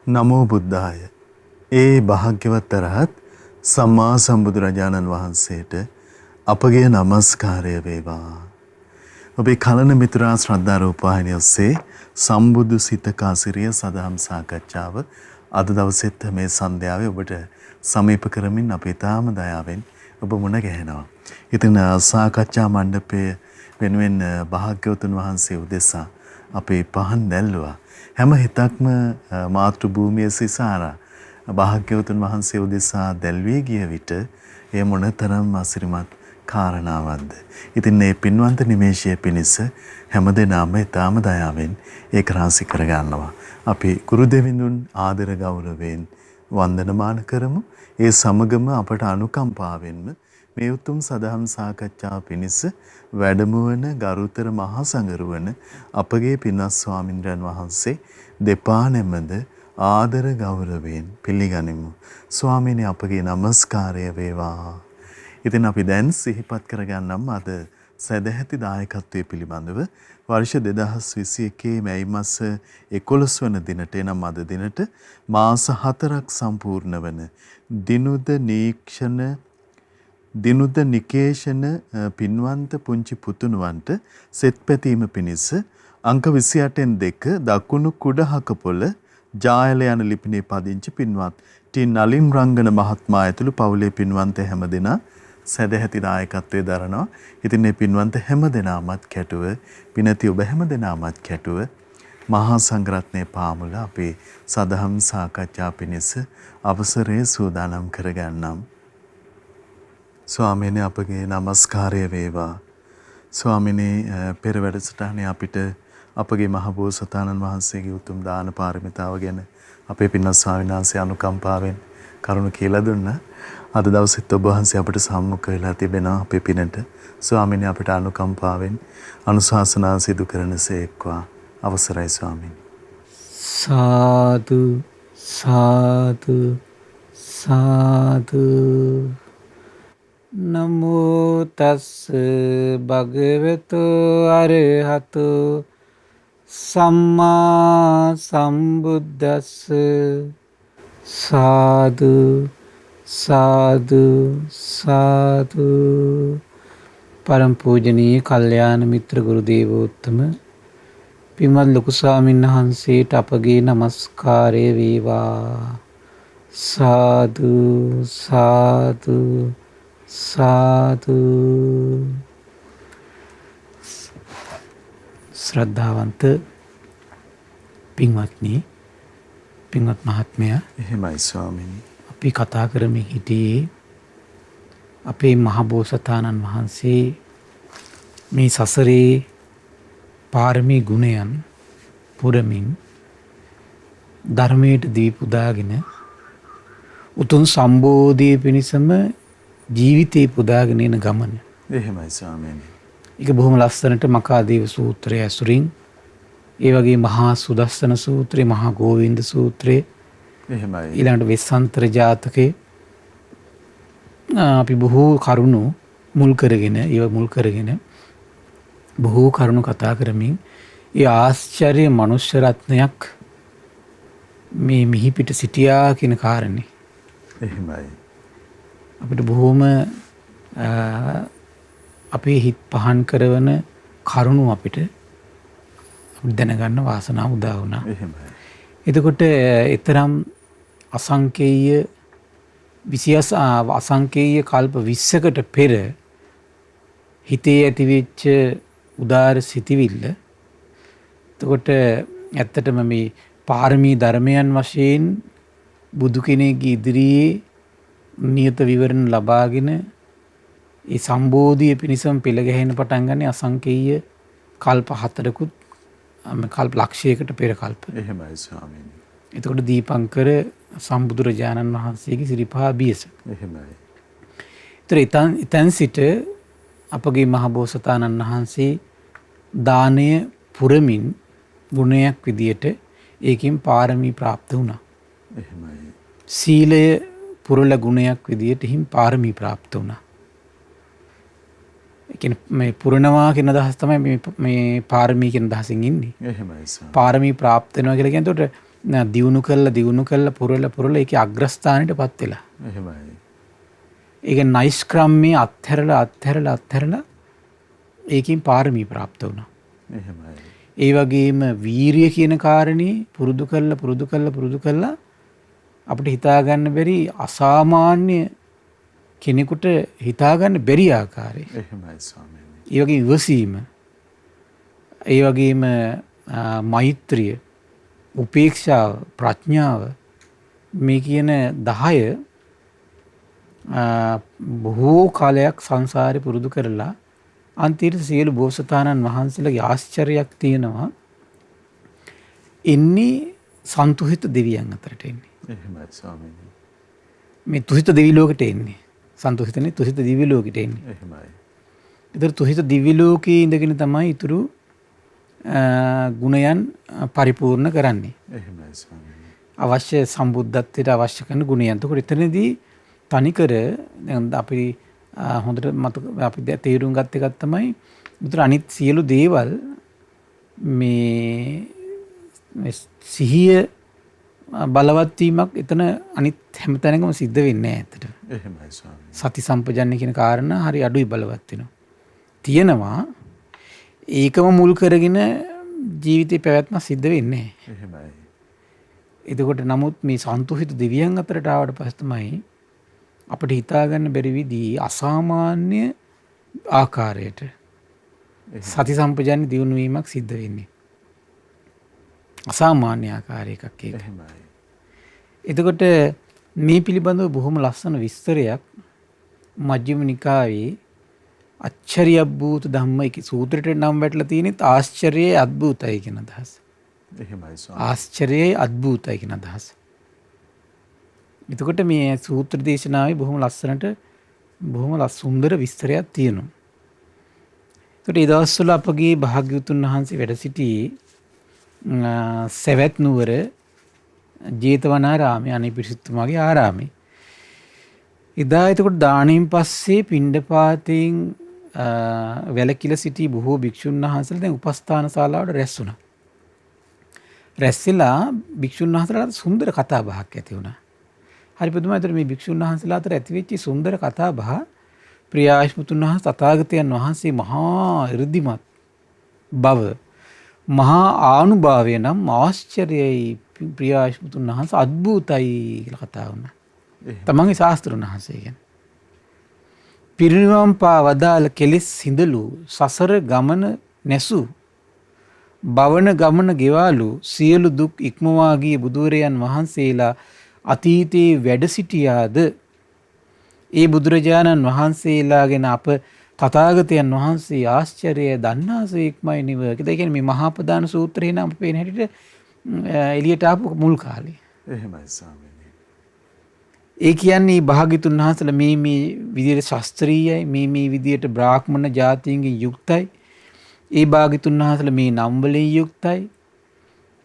නමෝ බුද්ධාය. ඒ භාග්‍යවත් රහත් සම්මා සම්බුදුරජාණන් වහන්සේට අපගේ নমස්කාරය වේවා. ඔබේ කලන මිතුරා ශ්‍රද්ධා රූපවාහිනිය ඔස්සේ සම්බුදු සිත කාසිරිය සදහම් සාකච්ඡාව අද දවසෙත් මේ සන්ධ්‍යාවේ ඔබට සමීප කරමින් අපි තාම දයාවෙන් ඔබ මුණ ගැහෙනවා. ඉතින් සාකච්ඡා මණ්ඩපයේ වෙනුවෙන් භාග්‍යවතුන් වහන්සේ උදෙසා අපේ පහන් දැල්ලුවා. හැම හිතක්ම මාතෘ භූමියේ සිසාරා භාග්‍යවතුන් වහන්සේ උදෙසා දැල්වී ගිය විට එය මොනතරම් අසිරිමත් කාරණාවක්ද. ඉතින් මේ පින්වන්ත නිමේෂයේ පිණිස හැමදෙනාම ඊටාම දයාවෙන් ඒක රාශි කර ගන්නවා. අපි ගුරු දෙවිඳුන් ආදර ගෞරවයෙන් වන්දනමාන කරමු. ඒ සමගම අපට අනුකම්පාවෙන්ම මේ උතුම් සදහම් සාකච්ඡාව පිණිස වැඩමවන ගරුතර මහා සංඝරුවන අපගේ පින්වත් ස්වාමින්ද්‍රයන් වහන්සේ දෙපා නැමද ආදර ගෞරවයෙන් පිළිගනිමු. ස්වාමීනි අපගේ নমස්කාරය වේවා. ඉතින් අපි දැන් සිහිපත් කරගන්නම් අද සදැහැති දායකත්වයේ පිළිබඳව වර්ෂ 2021 මැයි මාස 11 වන දිනට එනම් අද දිනට මාස 4ක් සම්පූර්ණ වන දිනුද නිකේෂණ පින්වන්ත පුංචි පුතුණුවන්ට සෙත් පැතීම පිණිස අංක 28න් 2 දකුණු කුඩහක පොළ ජායල යන ලිපිනේ පදිංචි පින්වත් ටී නලින් රංගන මහත්මයා ඇතුළු පවුලේ පින්වන්ත හැමදෙනා සදැහැති දායකත්වයේ දරනවා. ඉතින් මේ පින්වන්ත හැමදෙනාමත් කැටුව පිනති ඔබ හැමදෙනාමත් කැටුව මහා සංඝරත්නයේ පාමුල අපේ සදහම් සාකච්ඡා පිණිස අවසරය සූදානම් කරගන්නම්. ස්වාමීනි අපගේ নমස්කාරය වේවා. ස්වාමීනි පෙර වැඩසටහනේ අපිට අපගේ මහ බෝසතාණන් වහන්සේගේ උතුම් දාන පාරමිතාව ගැන අපේ පින්වත් ස්වාමීන් වහන්සේ අනුකම්පාවෙන් කරුණ කියලා දුන්නා. අද දවසෙත් ඔබ වහන්සේ අපිට සම්මුඛ වෙලා තිබෙනවා අපේ පිනට. ස්වාමීනි අපිට අනුකම්පාවෙන් අනුශාසනා සිදු කරනසේක්වා. අවසරයි ස්වාමීනි. සාදු සාදු සාදු. නමෝ තස් භගවතු අරහතු සම්මා සම්බුද්දස්ස. සාදු සාදු සාදු. පරම පූජනීය කල්යාණ මිත්‍ර ගුරු දේවෝත්තම පින්වත් ලොකු ස්වාමීන් වහන්සේට අපගේ নমස්කාරය වේවා. සාදු සාදු සාදු. ශ්‍රද්ධාවන්ත පින්වත්නි, පින්වත් මහත්මයා, එහෙමයි ස්වාමීනි. අපි කතා කරමින් හිටියේ අපේ මහ බෝසතාණන් වහන්සේ මේ සසරේ පාරමී ගුණයන් පුරමින් ධර්මයට දී පුදාගෙන උතුම් සම්බෝධිය පිණිසම ජීවිතේ පුදාගෙන යන ගමන. එහෙමයි ස්වාමීනි. ඒක බොහොම ලස්සනට මකාදේව සූත්‍රය ඇසුරින්, ඒ වගේ මහා සුදස්සන සූත්‍රය, මහා ගෝවින්ද සූත්‍රය, එහෙමයි. ඊළඟට වෙස්සන්තර ජාතකේ අපි බොහෝ කරුණු මුල් කරගෙන බොහෝ කරුණු කතා කරමින් ඒ ආශ්චර්ය මනුෂ්‍ය රත්නයක් මේ මිහිපිට සිටියා කියන කාරණේ එහෙමයි. අපිට බොහෝම අපේ හිත් පහන් කරවන කරුණු අපිට දැනගන්න වාසනාව උදා වුණා. එහෙමයි. එතකොට ඊතරම් අසංකේය කල්ප 20කට පෙර හිතේ ඇතිවෙච්ච උදාර සිතිවිල්ල, එතකොට ඇත්තටම මේ පාරමී ධර්මයන් වශයෙන් බුදු කෙනෙක්ගේ ඉදිරියේ නියත විවරණ ලබාගෙන ඒ සම්බෝධිය පිණිසම පෙළ ගැහෙන පටන් ගන්න අසංකේය කල්ප 4කුත් කල්ප ලක්ෂයකට පෙර කල්ප. එහෙමයි ස්වාමීනි. එතකොට දීපංකර සම්බුදුරජාණන් වහන්සේගේ සිරිපා බියස. එහෙමයි. එතන් සිට අපගේ මහ බෝසතාණන් වහන්සේ දානය පුරමින් ගුණයක් විදියට ඒකෙන් පාරමී ප්‍රාප්ත වුණා. එහෙමයි. සීලය පුරල ගුණයක් විදියට හිම් පාරමී ප්‍රාප්ත වුණා. ඒ කියන්නේ මේ පුරනවා කියන අදහස තමයි මේ පාරමී කියන අදහසින් ඉන්නේ. එහෙමයි සර්. පාරමී ප්‍රාප්ත වෙනවා කියලා කියන්නේ එතකොට දියුණු කල්ල පුරල ඒක අග්‍රස්ථානයටපත් වෙලා. එහෙමයි. ඒක නයිස් ක්‍රම්මේ අත්හැරලා ඒකින් පාරමී ප්‍රාප්ත වුණා. එහෙමයි. ඒ වගේම වීරිය කියන කාරණේ පුරුදු කල්ලා අපිට හිතාගන්න බැරි අසාමාන්‍ය කෙනෙකුට හිතාගන්න බැරි ආකාරයේ. එහෙමයි ස්වාමීනි. ඒ වගේ ඉවසීම, ඒ වගේම මෛත්‍රිය, උපේක්ෂාව, ප්‍රඥාව මේ කියන 10 බොහෝ කාලයක් සංසාරේ පුරුදු කරලා අන්තිමට සියලු බෝසතාණන් වහන්සේලාගේ ආශ්චර්යයක් තියෙනවා. එන්නේ සන්තුහිත දෙවියන් අතරට එන්නේ. එහෙමයි ස්වාමීනි. මේ තුහිත දෙවි ලෝකෙට එන්නේ. සන්තුහිතනේ තුහිත දිව්‍ය ලෝකෙට එන්නේ. එහෙමයි. ඒතර තුහිත දිව්‍ය ලෝකයේ ඉඳගෙන තමයි ඊතුරු ගුණයන් පරිපූර්ණ කරන්නේ. එහෙමයි ස්වාමීනි. අවශ්‍ය සම්බුද්ධත්වයට අවශ්‍ය කරන ගුණයන්. ඒකට එතනදී තනිකර දැන් අපි හොඳට අපි තේරුම් ගත්ත එකක් තමයි මුතර අනිත් සියලු දේවල් මේ සිහිය බලවත් වීමක් එතන අනිත් හැමතැනකම සිද්ධ වෙන්නේ නැහැ ඇත්තට. එහෙමයි ස්වාමීනි. සති සම්පජන්‍ය කියන කාරණා හරි අඩුයි බලවත් වෙනවා. තියෙනවා ඒකම මුල් කරගෙන ජීවිතේ පැවැත්ම සිද්ධ වෙන්නේ නැහැ. එහෙමයි. එතකොට නමුත් මේ සන්තුහිත දෙවියන් අතරට ආවට පස්සේ තමයි අපිට හිතාගන්න බැරි විදිහේ අසාමාන්‍ය ආකාරයට සති සම්පජන්‍ය දියුණු වීමක් සිද්ධ වෙන්නේ. අසාමාන්‍ය ආකාරයකක් ඒක. එහෙමයි. එතකොට මේ පිළිබඳව බොහොම ලස්සන විස්තරයක් මජ්ක්‍ධිම නිකායේ අච්චරිය අද්භූත ධම්ම එක සූත්‍රයට නම් වැටලා තියෙනෙත් ආශ්චර්යයේ අද්භූතයි කියන අදහස. එහෙමයි ස්වාමීනි. ආශ්චර්යයේ අද්භූතයි කියන අදහස. එතකොට මේ සූත්‍ර දේශනාවේ බොහොම ලස්සනට බොහොම සුන්දර විස්තරයක් තියෙනවා. එතකොට ඒ දවස්වල අපගේ භාග්‍යවතුන් වහන්සේ වැඩ සිටියේ සවැත් නුවර ජේතවනාරාමයේ අනිපිරිසිතුමාගේ ආරාමේ. එදා එතකොට දාණයෙන් පස්සේ පිණ්ඩපාතයෙන් වැළකීලා සිටි බොහෝ භික්ෂුන් වහන්සේලා දැන් උපස්ථාන ශාලාවට රැස් වුණා. රැස්ලා භික්ෂුන් වහන්සේලාට සුන්දර කතා බහක් ඇති වුණා. හරි පුදුමයි. ඒතර මේ භික්ෂුන් වහන්සේලා අතර ඇතිවෙච්ච සුන්දර කතා බහ ප්‍රියාශ්මුතුන් වහන්සේ තථාගතයන් වහන්සේ මහා 이르දිමත් බව මහා ආනුභාවය නම් ආශ්චර්යයි ප්‍රියාශ්මුතුන් වහන්සේ අද්භූතයි කියලා කතා වුණා. තමන්ගේ ශාස්ත්‍රඥ වහන්සේ ගැන. පිරිනිවන් පා වදාළ කෙලෙස් හිඳලු සසර ගමන නැසු භවන ගමන ගෙවාලු සියලු දුක් ඉක්මවා ගිය බුදුරයන් වහන්සේලා අතීතයේ වැඩ සිටියාද ඒ බුදුරජාණන් වහන්සේලා ගැන අප තථාගතයන් වහන්සේ ආශ්චර්යය දන්නාසේක්මයි නිව. ඒ කියන්නේ මේ මහා ප්‍රදාන සූත්‍රේ නම් අපේ හැටියට එළියට ආපු මුල් කාලේ. එහෙමයි ස්වාමීනි. ඒ කියන්නේ භාග්‍යතුන් වහන්සේලා මේ විදියට ශාස්ත්‍රීයයි, මේ විදියට බ්‍රාහ්මණ ජාතීන්ගෙන් යුක්තයි. ඒ භාග්‍යතුන් වහන්සේලා මේ නම් වලින් යුක්තයි.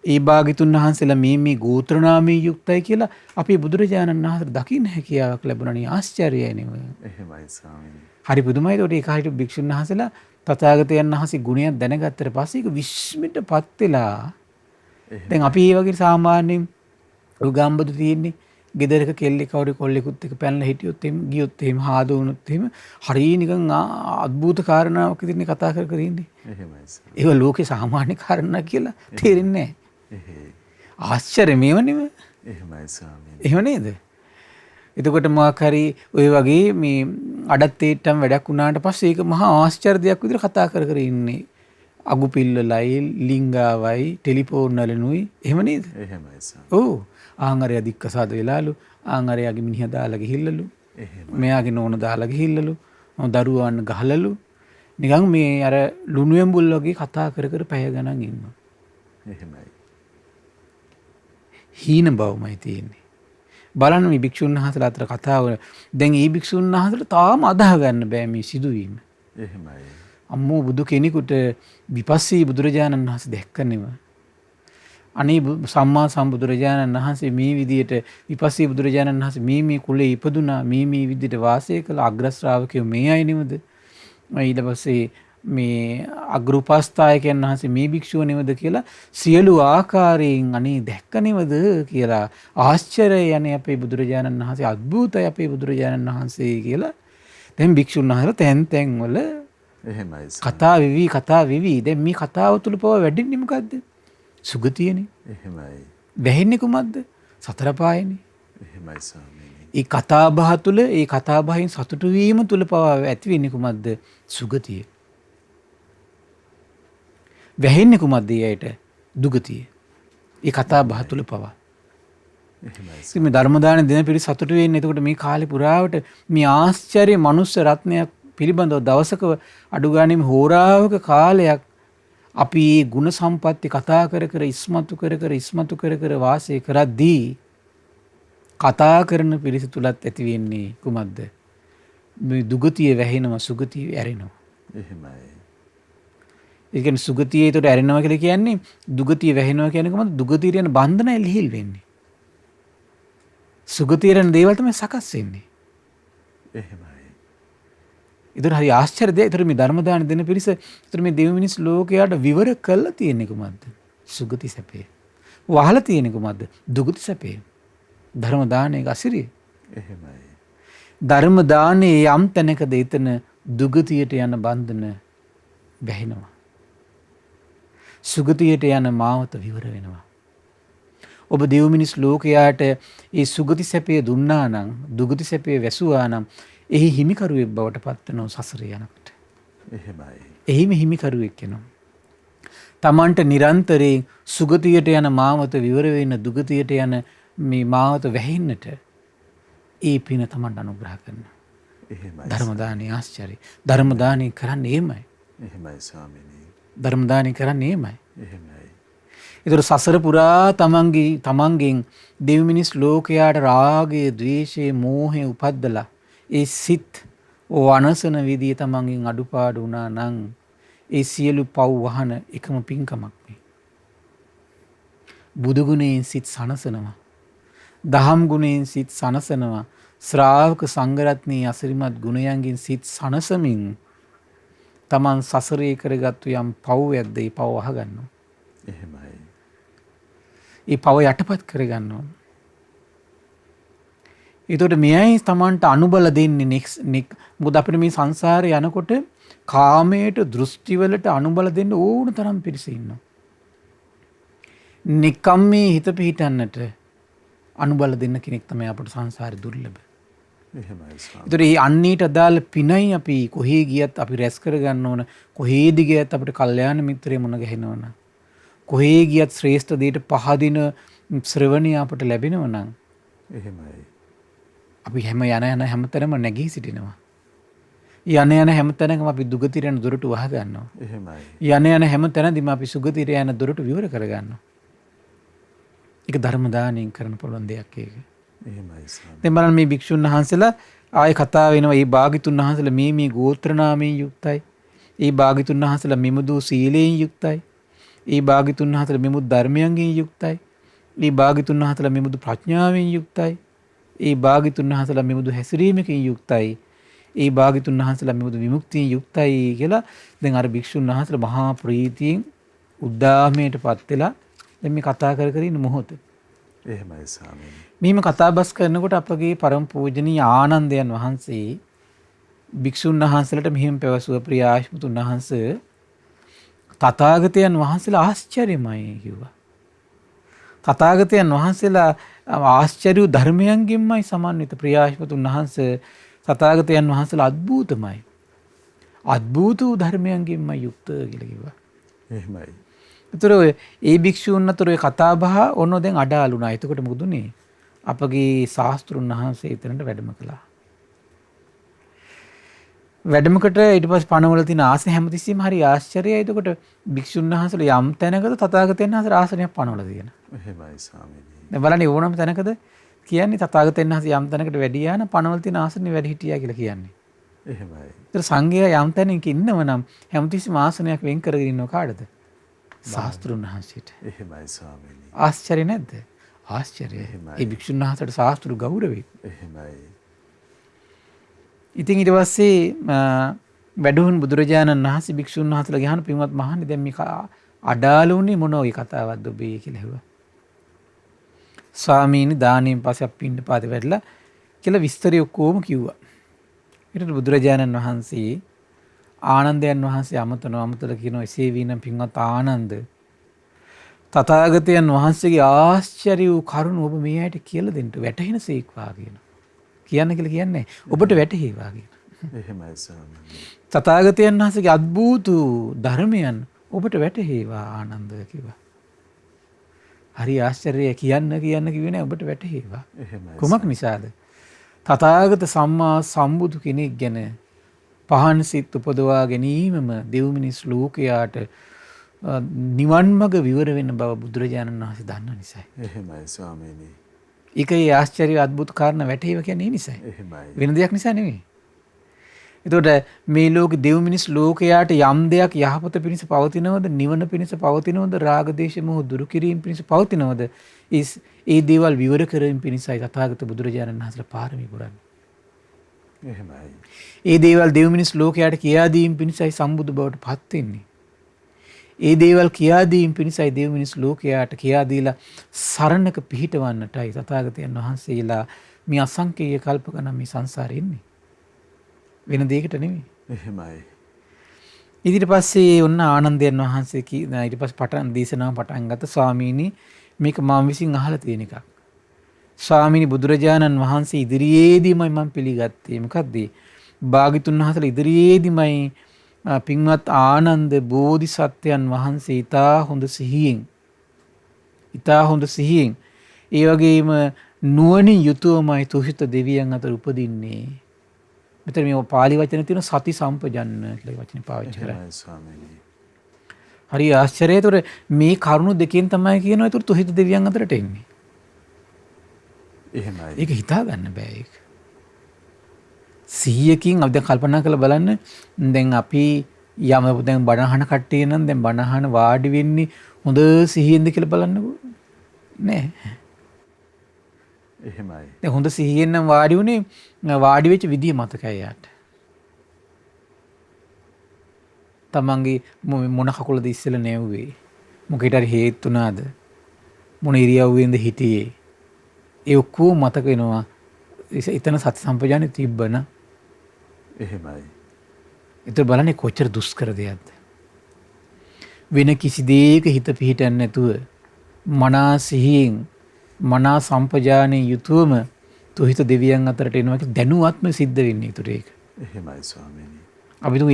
ඒ භාග්‍යතුන් වහන්සේලා මේ ගෝත්‍ර නාමයෙන් යුක්තයි කියලා අපේ බුදුරජාණන් වහන්සේ දකින්න හැකියාවක් ලැබුණානේ. ආශ්චර්යයි නෙව. එහෙමයි ස්වාමීනි. හරි පුදුමයි. ඒකට ඒ කාහිට භික්ෂුන් වහන්සේලා තථාගතයන් වහන්සේ ගුණයක් දැනගත්තට පස්සේ ඒක විශ්මිතපත් වෙලා දැන් අපි මේ වගේ සාමාන්‍යයෙන් උගම්බදු තියෙන්නේ ගෙදරක කෙල්ලෙක් කවුරු කොල්ලෙකුත් එක්ක පැනලා හිටියොත් එහෙම ගියොත් එහෙම හාද වුණොත් එහෙම හරිය නිකන් අద్భుත කාරණාවක් විදිහට කතා කර ඉන්නේ. එහෙමයි සර්. ඒක ලෝකේ සාමාන්‍ය කාරණා කියලා තේරෙන්නේ නැහැ. ආශ්චර්ය මේව නෙමෙයි. එහෙමයි ස්වාමීනි. එහෙම නේද? එතකොට මොකක් හරි ඔය වගේ මේ අඩත්තේට්ටම් වැඩක් වුණාට පස්සේ ඒක මහා ආශ්චර්ය දෙයක් විදිහට කතා කර ඉන්නේ. අගු පිල්ලලයි ලිංගාවයි ටෙලිෆෝන් වලනුයි එහෙම නේද? එහෙමයි සර්. ඔව්. ආංගරය දික්කසාද වෙලාලු ආංගරයාගේ මිනිහා දාලා ගිහිල්ලලු. එහෙමයි. මෙයාගේ නෝන දාලා ගිහිල්ලලු. දරුවන් ගහලලු. නිකන් මේ අර ලුණුවෙන් බුල් වගේ කතා කර පැය ගණන් ඉන්නවා. එහෙමයි. හීන බවමයි තියෙන්නේ. බලන්න මේ භික්ෂුන් වහන්සේලා අතර කතාව දැන් මේ භික්ෂුන් වහන්සේලා තාම අදාහ ගන්න බෑ මේ සිදුවීම. එහෙමයි. අම්මෝ බුදු කෙනෙකුට විපස්සී බුදුරජාණන් වහන්සේ දැක්කනෙම. අනේ සම්මා සම්බුදුරජාණන් වහන්සේ මේ විදියට විපස්සී බුදුරජාණන් වහන්සේ මේ කුලේ ඉපදුනා මේ විදියට වාසය කළ අග්‍ර ශ්‍රාවකයෝ මේ අය නෙමෙද? ඊට පස්සේ මේ අග්‍රෝපස්ථායකයන් වහන්සේ මේ භික්ෂුව නෙමෙද කියලා සියලු ආකාරයෙන් අනේ දැක්ක නෙමෙද කියලා ආශ්චර්යය යන්නේ අපේ බුදුරජාණන් වහන්සේ අద్භූතයි අපේ බුදුරජාණන් වහන්සේ කියලා දැන් භික්ෂුන් වහන්සේලා තැන් තැන් වල එහෙමයි කතා වෙවි දැන් මේ කතාව තුල පව වැඩින්නේ මොකද්ද සුගතියනේ එහෙමයි වැහෙන්නේ කුමක්ද සතර පායනේ එහෙමයි ස්වාමීනි ඒ කතා බහ තුල ඒ කතා බහින් සතුටු වීම තුල පව ඇති වෙන්නේ කුමක්ද සුගතිය වැහෙන්නේ කුමක්ද ඊයට දුගතිය ඒ කතා බහ තුල පව එහෙමයි මේ ධර්ම දාන දෙන පිරි සතුටු වෙන්නේ එතකොට මේ කාලේ පුරාවට මේ ආශ්චර්ය මනුස්ස රත්නයක් පිළිබඳව දවසක අඩු ගානේ හෝරාවක කාලයක් අපි මේ ಗುಣ සම්පatti කතා කර කර ඉස්මතු කර කර වාසය කරද්දී කතා කරන පිරිස තුලත් ඇති වෙන්නේ කුමක්ද මේ දුගතිය වැහෙනවා සුගතිය ඇරෙනවා එහෙමයි ඒ කියන්නේ සුගතිය ඒතට ඇරෙනවා කියලා කියන්නේ දුගතිය වැහෙනවා කියන්නේ කොහොමද දුගතියට යන බන්ධනය ලිහිල් වෙන්නේ සුගතියට යන දේවල් තමයි සකස් වෙන්නේ එහෙමයි ඒතර හරි ආශ්චර්ය දෙයක්. ඒතර මේ ධර්ම දාන දෙන පිරිස ඒතර මේ දෙවි මිනිස් ලෝකයට විවර කළා තියෙන්නේ කොහොමද? සුගති සැපේ. වහලා තියෙන්නේ කොහොමද? දුගති සැපේ. ධර්ම දානයේ අසිරිය. එහෙමයි ධර්ම දානයේ යම් තැනකද එතන දුගතියට යන බන්ධන වැහෙනවා. සුගතියට යන මාවත විවර වෙනවා. ඔබ දෙවි මිනිස් ලෝකයට ඒ සුගති සැපේ දුන්නා නම් දුගති සැපේ වැසුවා නම් එහි හිමිකරුවෙක් බවට පත් වෙනවා සසර යනකොට. එහෙමයි එහිම හිමිකරුවෙක් වෙනවා. තමන්ට නිරන්තරයෙන් සුගතියට යන මාවත විවර වෙන දුගතියට යන මේ මාවත වැහෙන්නට ඒ පින තමන්ට අනුග්‍රහ කරනවා. එහෙමයි ධර්ම දානයේ ආශ්චර්යය. ධර්ම දානය කරන්නේ එහෙමයි. එහෙමයි ස්වාමීනි ධර්ම දානය කරන්නේ එහෙමයි. එහෙමයි ඒතර සසර පුරා තමන්ගෙන් දෙවි මිනිස් ලෝකයට රාගය, ද්වේෂය, මෝහය උපද්දලා ඒ සිත් වනසන විදිය තමන්ගෙන් අඩුපාඩු වුණා නම් ඒ සියලු පව් වහන එකම පින්කමක් මේ. බුදු ගුණයෙන් සිත් සනසනවා. දහම් ගුණයෙන් සිත් සනසනවා. ශ්‍රාවක සංඝරත්නයේ අසිරිමත් ගුණයන්ගෙන් සිත් සනසමින් තමන් සසරේ කරගත්තු යම් පව් ඇද්ද ඒ පව් අහගන්නවා. එහෙමයි ඒ පව යටපත් කරගන්නවා. ඒතකොට මෙයයි තමන්ට අනුබල දෙන්නේ මොකද අපිට මේ සංසාරේ යනකොට කාමයට දෘෂ්ටිවලට අනුබල දෙන්න ඕන තරම් පිරිස ඉන්නවා. නිකම් මේ හිත පිහිටන්නට අනුබල දෙන්න කෙනෙක් තමයි අපට සංසාරේ දුර්ලභ. එහෙමයි ස්වාමීනි ඒතකොට මේ අන්නීට අදාළ පිනයි අපි කොහේ ගියත් අපි රැස් කරගන්න ඕන. කොහේද ගියත් අපිට කල්යාණ මිත්‍රය මුණ ගැහෙනවනම් කොහේ ගියත් ශ්‍රේෂ්ඨ දෙයට පහදින ශ්‍රවණිය අපට ලැබෙනව නම් එහෙමයි අපි හැම යන හැමතැනම නැගී සිටිනවා. යන හැමතැනකම අපි දුගතියට යන දොරටු වහ ගන්නවා. එහෙමයි යන හැම තැනදීම අපි සුගතියට යන දොරටු විවර කර ගන්නවා. ඒක ධර්ම දානයෙන් කරන්න පුළුවන් දෙයක් ඒක. එහෙමයි ස්වාමීනි දැන් බලන්න මේ භික්ෂුන් වහන්සේලා ආයේ කතා වෙනවා. මේ භාග්‍යතුන් වහන්සේලා මේ ගෝත්‍ර නාමයෙන් යුක්තයි. මේ භාග්‍යතුන් වහන්සේලා මෙමුදු සීලයෙන් යුක්තයි. මේ භාග්‍යතුන් වහන්සේලා මෙමුදු ධර්මයන්ගෙන් යුක්තයි. මේ භාග්‍යතුන් වහන්සේලා මෙමුදු ප්‍රඥාවෙන් යුක්තයි. මේ භාග්‍යතුන් වහන්සේලා මෙමුදු හැසිරීමකින් යුක්තයි. මේ භාග්‍යතුන් වහන්සේලා මෙමුදු විමුක්තියෙන් යුක්තයි කියලා දැන් අර භික්ෂුන් වහන්සේලා මහා ප්‍රීතියෙන් උද්දාමයටපත් වෙලා දැන් මේ කතා කර කර ඉන්න මොහොත. එහෙමයි ස්වාමීනි මෙහිම කතාබස් කරනකොට අපගේ පරම පූජනීය ආනන්දයන් වහන්සේ භික්ෂුන් වහන්සේලාට මෙහිම පැවසුව ප්‍රිය ආශ්මතුන් වහන්සේ තථාගතයන් වහන්සේලා ආශ්චර්යමයි කිව්වා. තථාගතයන් වහන්සේලා ආශ්චර්ය ධර්මයන්ගෙන්මයි සමන්විත ප්‍රිය ආශ්මතුන් වහන්සේ තථාගතයන් වහන්සේලා අద్භූතමයි. අద్භූත වූ ධර්මයන්ගෙන්මයි යුක්ත කියලා කිව්වා. එහෙමයි ඒතර ඒ භික්ෂූන් අතර ඔය කතා බහ ඔන්න දැන් අඩාලුණා. එතකොට මොකද උනේ? අපගේ ශාස්ත්‍රුන් වහන්සේ එතනට වැඩම කළා. වැඩමකට ඊට පස්සේ පණවල තියෙන ආසන හැමතිස්සෙම හරි ආශ්චර්යයි. එතකොට භික්ෂුන් වහන්සේලා යම් තැනකද තථාගතයන් වහන්සේ ආසනයක් පණවල තියෙනවා. එහෙමයි ස්වාමීනි දැන් බලන්න ඕනම තැනකද කියන්නේ තථාගතයන් වහන්සේ යම් තැනකට වැඩි යාන පණවල තියෙන ආසනේ වැඩි හිටියා කියලා කියන්නේ. එහෙමයි ඒතර සංඝයා යම් තැනක ඉන්නව නම් හැමතිස්සෙම ආසනයක් වෙන් කරගෙන ඉන්නව කාටද? ශාස්ත්‍රුන් වහන්සේට. එහෙමයි ස්වාමීනි ආශ්චර්ය නැද්ද? ආශ්චර්යයි. ඒ භික්ෂුන් වහන්සේට ශාස්ත්‍රු ගෞරවයි. එහෙමයි ඉතින් ඊට පස්සේ වැඩුණු බුදුරජාණන් වහන්සේ භික්ෂුන් වහන්සේලා ගහන පින්වත් මහන්නේ දැන් මේක අඩාල උනේ මොන ඔය කතාවක්ද ඔබේ කියලා හෙව්වා. ස්වාමීනි දානෙන් පස්සේ අපි පින්න පාත වැඩලා කියලා විස්තරය ඔක්කොම කිව්වා. ඊට බුදුරජාණන් වහන්සේ ආනන්දයන් වහන්සේ අමතලා කියනවා එසේ වීනම් පින්වත් ආනන්ද තථාගතයන් වහන්සේගේ ආශ්චර්ය වූ කරුණ ඔබ මේ ඇයිට කියලා දෙන්න වැටහෙනසේක්වා කියනවා. කියන්න කියලා කියන්නේ ඔබට වැටහෙවා කියනවා. එහෙමයි ස්වාමීනි. තථාගතයන් වහන්සේගේ අద్භූත ධර්මයන් ඔබට වැටහෙවා ආනන්ද කිව්වා. හරි ආශ්චර්යය කියන්න කිව්වේ නෑ ඔබට වැටහෙවා. එහෙමයි. කුමක් නිසාද? තථාගත සම්මා සම්බුදු කෙනෙක් ගැන පහන් සිත් උපදවා ගැනීමම දෙව් මිනිස් ලෝකයාට නිවන් මඟ විවර වෙන බව බුදුරජාණන් වහන්සේ දන්න නිසායි. එහෙමයි ස්වාමීනි. ඒකේ ආශ්චර්ය අద్భుත කාරණා වැටහෙව කියන්නේ ඒ නිසායි. එහෙමයි. වෙන දෙයක් නිසා නෙවෙයි. එතකොට මේ ලෝක දෙව් මිනිස් ලෝකයාට යම් දෙයක් යහපත පිණිස පවතිනවද, නිවන පිණිස පවතිනවද, රාග දේශ මොහ දුරු කිරීම පිණිස පවතිනවද, ඒ දේවල් විවර කිරීම පිණිසයි තථාගත බුදුරජාණන් වහන්සේලා පාරමී පුරන්නේ. එහෙමයි. ඒ දේවල් දෙව් මිනිස් ලෝකයාට කියා දීම පිණිසයි සම්බුදු බවට පත් වෙන්නේ. ඒ දේවල් කියා දීම පිණිසයි දෙව් මිනිස් ලෝකයාට කියා දීලා සරණක පිහිටවන්නටයි තථාගතයන් වහන්සේලා මේ අසංකේය කල්ප ගණන් මේ සංසාරේ ඉන්නේ. වෙන දෙයකට නෙමෙයි. එහෙමයි. ඊට පස්සේ ඔන්න ආනන්දයන් වහන්සේ ඊට පස්සේ පටන් දේශනාව පටන් ගත්ත ස්වාමීනි මේක මම විසින් අහලා තියෙන එකක්. ස්වාමීනි බුදුරජාණන් වහන්සේ ඉදිරියේදීමයි මම පිළිගත්තේ. මොකද්ද? භාග්‍යතුන් වහන්සේලා ඉදිරියේදීමයි පින්වත් ආනන්ද බෝධිසත්වයන් වහන්සේ ඊතා හොඳ සිහියෙන් ඒ වගේම නුවණින් යුතුවමයි තුහිත දෙවියන් අතර උපදින්නේ. මෙතන මේ පාලි වචනේ තියෙන සති සම්පජන්න කියලා වචනේ පාවිච්චි කරන්නේ. එහෙමයි ස්වාමීනි. හරි ආශ්චර්යයි. ඒතර මේ කරුණු දෙකෙන් තමයි කියනවා ඒතර තුහිත දෙවියන් අතරට එන්නේ. එහෙමයි. ඒක හිතා ගන්න බෑ ඒක. 100කින් අපි දැන් කල්පනා කරලා බලන්න දැන් අපි දැන් බණ අහන කට්ටිය නම් දැන් බණ අහන වාඩි වෙන්නේ හොඳ සිහියෙන්ද කියලා බලන්නකෝ. නෑ. එහෙමයි. දැන් හොඳ සිහියෙන් නම් වාඩි උනේ වාඩි වෙච්ච විදිය මතකයි යාට. තමන්ගේ මොන කකුලද ඉස්සෙල්ලා නැව්වේ? මොකේට හරි හේතු වුණාද? මොන ඉරියව්වෙන්ද හිටියේ? ඒ ඔක්කොම මතක වෙනවා. එතන සති සම්පජානෙ තිබ්බන. එහෙමයි. ඒතර බලන්නේ කොච්චර දුෂ්කර දෙයක්ද? වෙන කිසි දෙයක හිත පිහිටන්නේ නැතුව මනා සිහියෙන් මනා සම්පජානයේ යුතුවම තුහිත දෙවියන් අතරට එනවා කියලා දැනුවත්ම සිද්ධ වෙන්නේ ඒතර ඒක. එහෙමයි ස්වාමීනි. අපි තුමු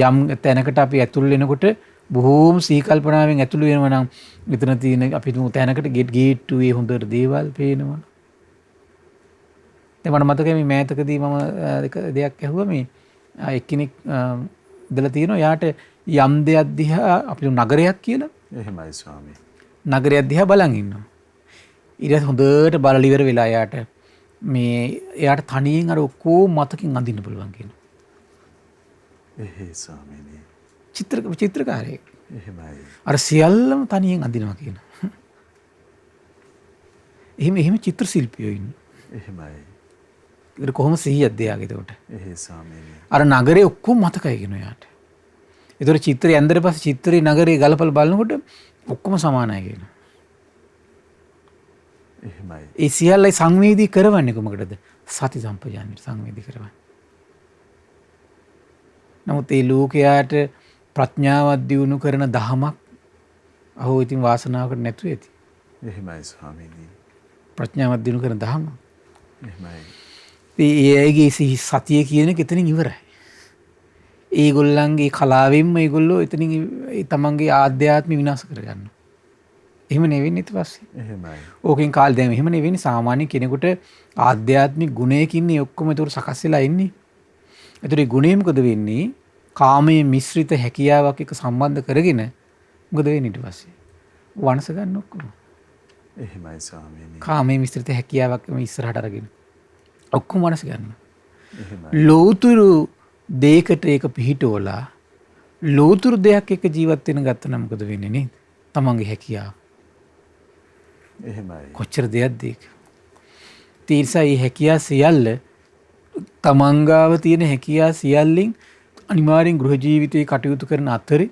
යම් තැනකට අපි ඇතුල් වෙනකොට බොහෝම සිහි කල්පනාවෙන් ඇතුල් වෙනවා නම් මෙතන තියෙන අපි තුමු තැනකට ගේට්ටුවේ හොඳට දේවල් පේනවා. දැන් මට මතකයි මේ මෑතකදී මම දෙයක් ඇහුවා මේ එක්කෙනෙක් ඉඳලා තියෙනවා යාට යම් දෙයක් දිහා අපි නගරයක් කියලා. එහෙමයි ස්වාමී. නගරයක් දිහා බලන් ඉන්නවා. ඊට පස්සේ හොඳට බලලා ඉවර වෙලා එයාට තනියෙන් අර ඔක්කොම මතකින් අඳින්න පුළුවන් කියනවා. එහෙයි ස්වාමීනි. චිත්‍රකාරයෙක්. එහෙමයි. අර සියල්ලම තනියෙන් අඳිනවා කියනවා. එහෙම චිත්‍ර ශිල්පියෝ ඉන්නේ. එහෙමයි. ඒක කොහොම සිහියක්ද යාගේ එතකොට? එහෙයි ස්වාමීනි. අර නගරේ ඔක්කොම මතකයි කියනවා යාට. ඒතර චිත්‍රය ඇන්දර පස්සේ චිත්‍රේ නගරේ ගලපලා බලනකොට ඔක්කොම සමානයි කියනවා. එහෙමයි. ඒ සියල්ලයි සංවේදී කරවන්නේ කොමකටද? සති සම්පජාන්‍ය සංවේදී කරවන්නේ. නමුත් ඒ ලෝකයාට ප්‍රඥාවක් දියුණු කරන දහමක් අහෝ ඉතින් වාසනාවකට නැතුව ඇති. එහෙමයි ස්වාමීනි. ප්‍රඥාවක් දියුණු කරන දහම. එහෙමයි. ඒ අයගේ සතිය කියන එක එතනින් ඉවරයි. ඒගොල්ලන්ගේ කලාවෙන්ම ඒගොල්ලෝ එතනින් තමන්ගේ ආධ්‍යාත්මය විනාශ කරගන්නවා. එහෙම නෙවෙන්නේ ඊට පස්සේ. එහෙමයි. ඕකෙන් කාලේ දැන් එහෙම නෙවෙන්නේ සාමාන්‍ය කෙනෙකුට ආධ්‍යාත්මික ගුණයකින් ඔක්කොම ඒතර සකස් වෙලා ඉන්නේ. ඒතර ඒ ගුණය මොකද වෙන්නේ? කාමයේ මිශ්‍රිත හැකියාවක් එක්ක සම්බන්ධ කරගෙන මොකද වෙන්නේ ඊට පස්සේ? වනස ගන්න ඔක්කොම. එහෙමයි ස්වාමීනි. කාමයේ මිශ්‍රිත හැකියාවක් ඉස්සරහට අරගෙන ඔක්කොම වනස ගන්න. එහෙමයි. ලෝතුරු දෙයකට ඒක පිහිටවලා ලෝතුරු දෙයක් එක්ක ජීවත් වෙන ගත්ත නම් මොකද වෙන්නේ නේද? තමන්ගේ හැකියාව. එහෙමයි. කොච්චර දෙයක්ද ඒක? තීර්සයි හැකියාව සියල්ල තමන්ගාව තියෙන හැකියාව සියල්ලෙන් අනිවාර්යෙන් ගෘහ ජීවිතයේ කටයුතු කරන අතරේ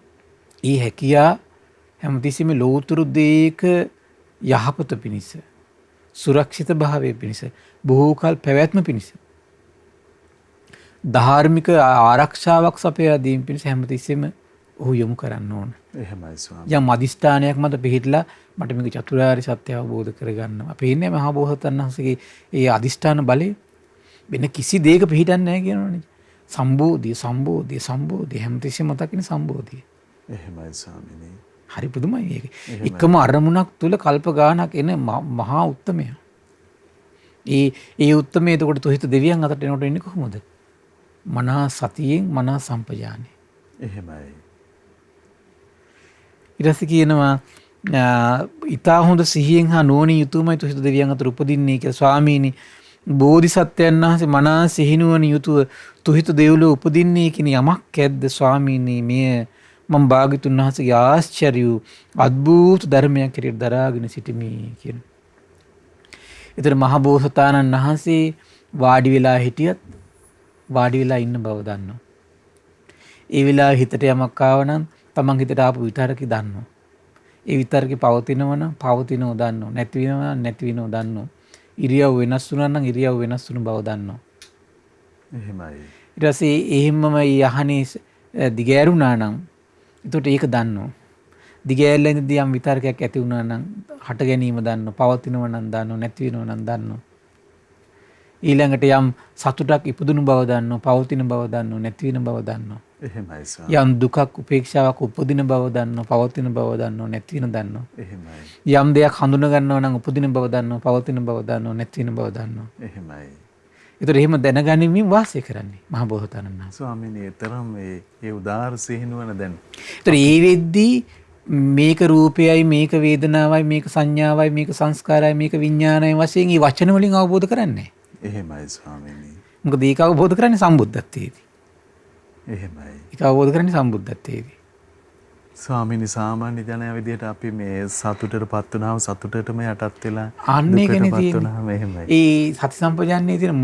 ඒ හැකියා හැමතිස්සෙම ලෝතුරු දේක යහපත පිණිස සුරක්ෂිත භාවය පිණිස බොහෝ කල් පැවැත්ම පිණිස ධාර්මික ආරක්ෂාවක් සපයා දීම පිණිස හැමතිස්සෙම ඔහු යොමු කරන්න ඕන. එහෙමයි ස්වාමී. යම් අදිෂ්ඨානයක් මත පිහිටලා මට මේක චතුරාර්ය සත්‍ය අවබෝධ කරගන්න. අපි ඉන්නේ මහා බෝසතාණන් වහන්සේගේ ඒ අදිෂ්ඨාන බලය වෙන කිසි දෙයක පිහිටන්නේ නැහැ කියනවනේ. සම්බෝධිය සම්බෝධිය සම්බෝධිය හැමතිස්සෙම මතකින් සම්බෝධිය. එහෙමයි ස්වාමීනි. හරි පුදුමයි ඒක. එකම අරමුණක් තුල කල්ප ගානක් එන මහා උත්තමයා. ඒ උත්තමයේ එතකොට තුහිත දෙවියන් අතට එනකොට එන්නේ කොහොමද? මනා සතියෙන් මනා සම්පජානේ. එහෙමයි. ඊට පස්සේ කියනවා ඊතා හොඳ සිහියෙන් හා නුවණින් යුතුවමයි තුහිත දෙවියන් අතර උපදින්නේ කියලා. ස්වාමීනි බෝධිසත්වයන් වහන්සේ මනා සිහිනුවණින් යුතුව තුහිත දෙව්ලොව උපදින්නේ කියන යමක් ඇද්ද ස්වාමීනි? මෙය මම භාග්‍යතුන් වහන්සේගේ ආශ්චර්ය වූ අద్භූත ධර්මයක් හැටියට දරාගෙන සිටිමි කියන. ඒතර මහ බෝසතාණන් වහන්සේ වාඩි වෙලා හිටියත් වාඩි වෙලා ඉන්න බව දන්නවා. ඒ වෙලාවේ හිතට යමක් ආවනම් තමන් හිතට ආපු විතරකේ දන්නවා. ඒ විතරකේ පවතිනවනම් පවතිනව දන්නවා. නැති වෙනවනම් නැති වෙනව දන්නවා. ඉරියව් වෙනස් වුණා නම් ඉරියව් වෙනස් වුණු බව දන්නවා. එහෙමයි. ඊට පස්සේ එහෙම්මම යහනේ දිගෑරුණා නම් එතකොට ඒක දන්නවා. දිගෑරලා ඉඳදී යම් විතරකයක් ඇති වුණා නම් හට ගැනීම දන්නවා. පවතිනව නම් දන්නවා. නැති වෙනව නම් දන්නවා. ඊළඟට යම් සතුටක් ඉපදුණු බව දන්නවා. පවතින බව දන්නවා. නැති වෙන බව දන්නවා. එහෙමයි ස්වාමී. යම් දුකක් උපේක්ෂාවක් උපදින බව දන්නවා. පවතින බව දන්නවා. නැති වෙන දන්නවා. එහෙමයි. යම් දෙයක් හඳුනා ගන්නවා නම් උපදින බව දන්නවා. පවතින බව දන්නවා. නැති වෙන බව දන්නවා. එහෙමයි. ඒතර එහෙම දැනගැනීමෙන් වාසය කරන්නේ මහ බෝසතාණන් වහන්සේ. ස්වාමීනි තරම් ඒ උදාාර සිහිනුවන දැන්. ඒතර ඒ වෙද්දී මේක රූපයයි මේක වේදනාවයි මේක සංඥාවයි මේක සංස්කාරයයි මේක විඥානයයි වශයෙන් මේ වචන වලින් අවබෝධ කරන්නේ. එහෙමයි ස්වාමීනි. මොකද ඒක අවබෝධ කරන්නේ සම්බුද්ධත්වයේදී. එහෙමයි. ඒක අවබෝධ කරන්නේ සම්බුද්ධත්වයේදී. ස්වාමීනි සාමාන්‍ය ජනයා විදියට අපි මේ සතුටටපත් වුණාම සතුටටම යටත් වෙලා අන්න ඒකනේ දුකටපත් තියෙන්නේ. වුණාම එහෙමයි. ඒ සති සම්පජාන්නේ තියෙන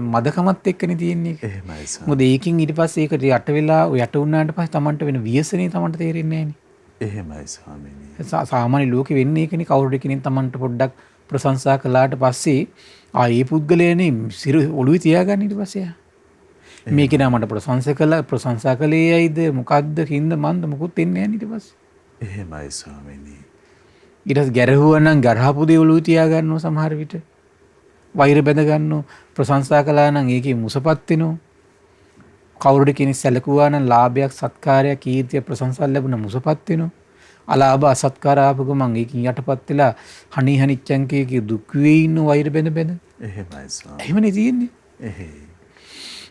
මදකමත් එක්කනේ තියෙන්නේ. එහෙමයි ස්වාමී. මොකද ඒකින් ඊට පස්සේ ඒකට යට වෙලා යට වුණාට පස්සේ Tamanට වෙන ව්‍යසනේ Tamanට තේරෙන්නේ නැහැ. එහෙමයි ස්වාමීනි. සාමාන්‍ය ලෝකෙ වෙන්නේ ඒකනේ. කවුරු කෙනෙක් Tamanට පොඩ්ඩක් ප්‍රශංසා කළාට පස්සේ ඒ පුද්ගලයානේ සිර ඔළුවේ තියාගන්න ඊට පස්සේ. මේක නෑ මට ප්‍රශංසා කළේ ඇයිද මොකද්ද කින්ද මන්ද මොකුත් එන්නේ නැහැ ඊට පස්සේ. එහෙමයි ස්වාමීනි. ඊට පස්සේ ගැරහුවා නම් ගරහපු දේ ඔළුවේ තියාගන්නවා සමහර විට. වෛර බැඳ ගන්නවා. ප්‍රශංසා කළා නම් ඒකේ මුසපත් වෙනවා. කවුරුද කෙනෙක් සැලකුවා නම් ලාභයක් සත්කාරයක් කීර්තිය ප්‍රශංසා ලැබුණ මුසපත් වෙනවා. අලාභ අසත්කාර ආපු ගමන් ඒකින් යටපත් වෙලා හනි හනිච්චන් කී දුක් වේ ඉන්න වෛර බැඳ බැඳ. එහෙමයි ස්වාමී. එහෙමනේ තියෙන්නේ. එහෙයි.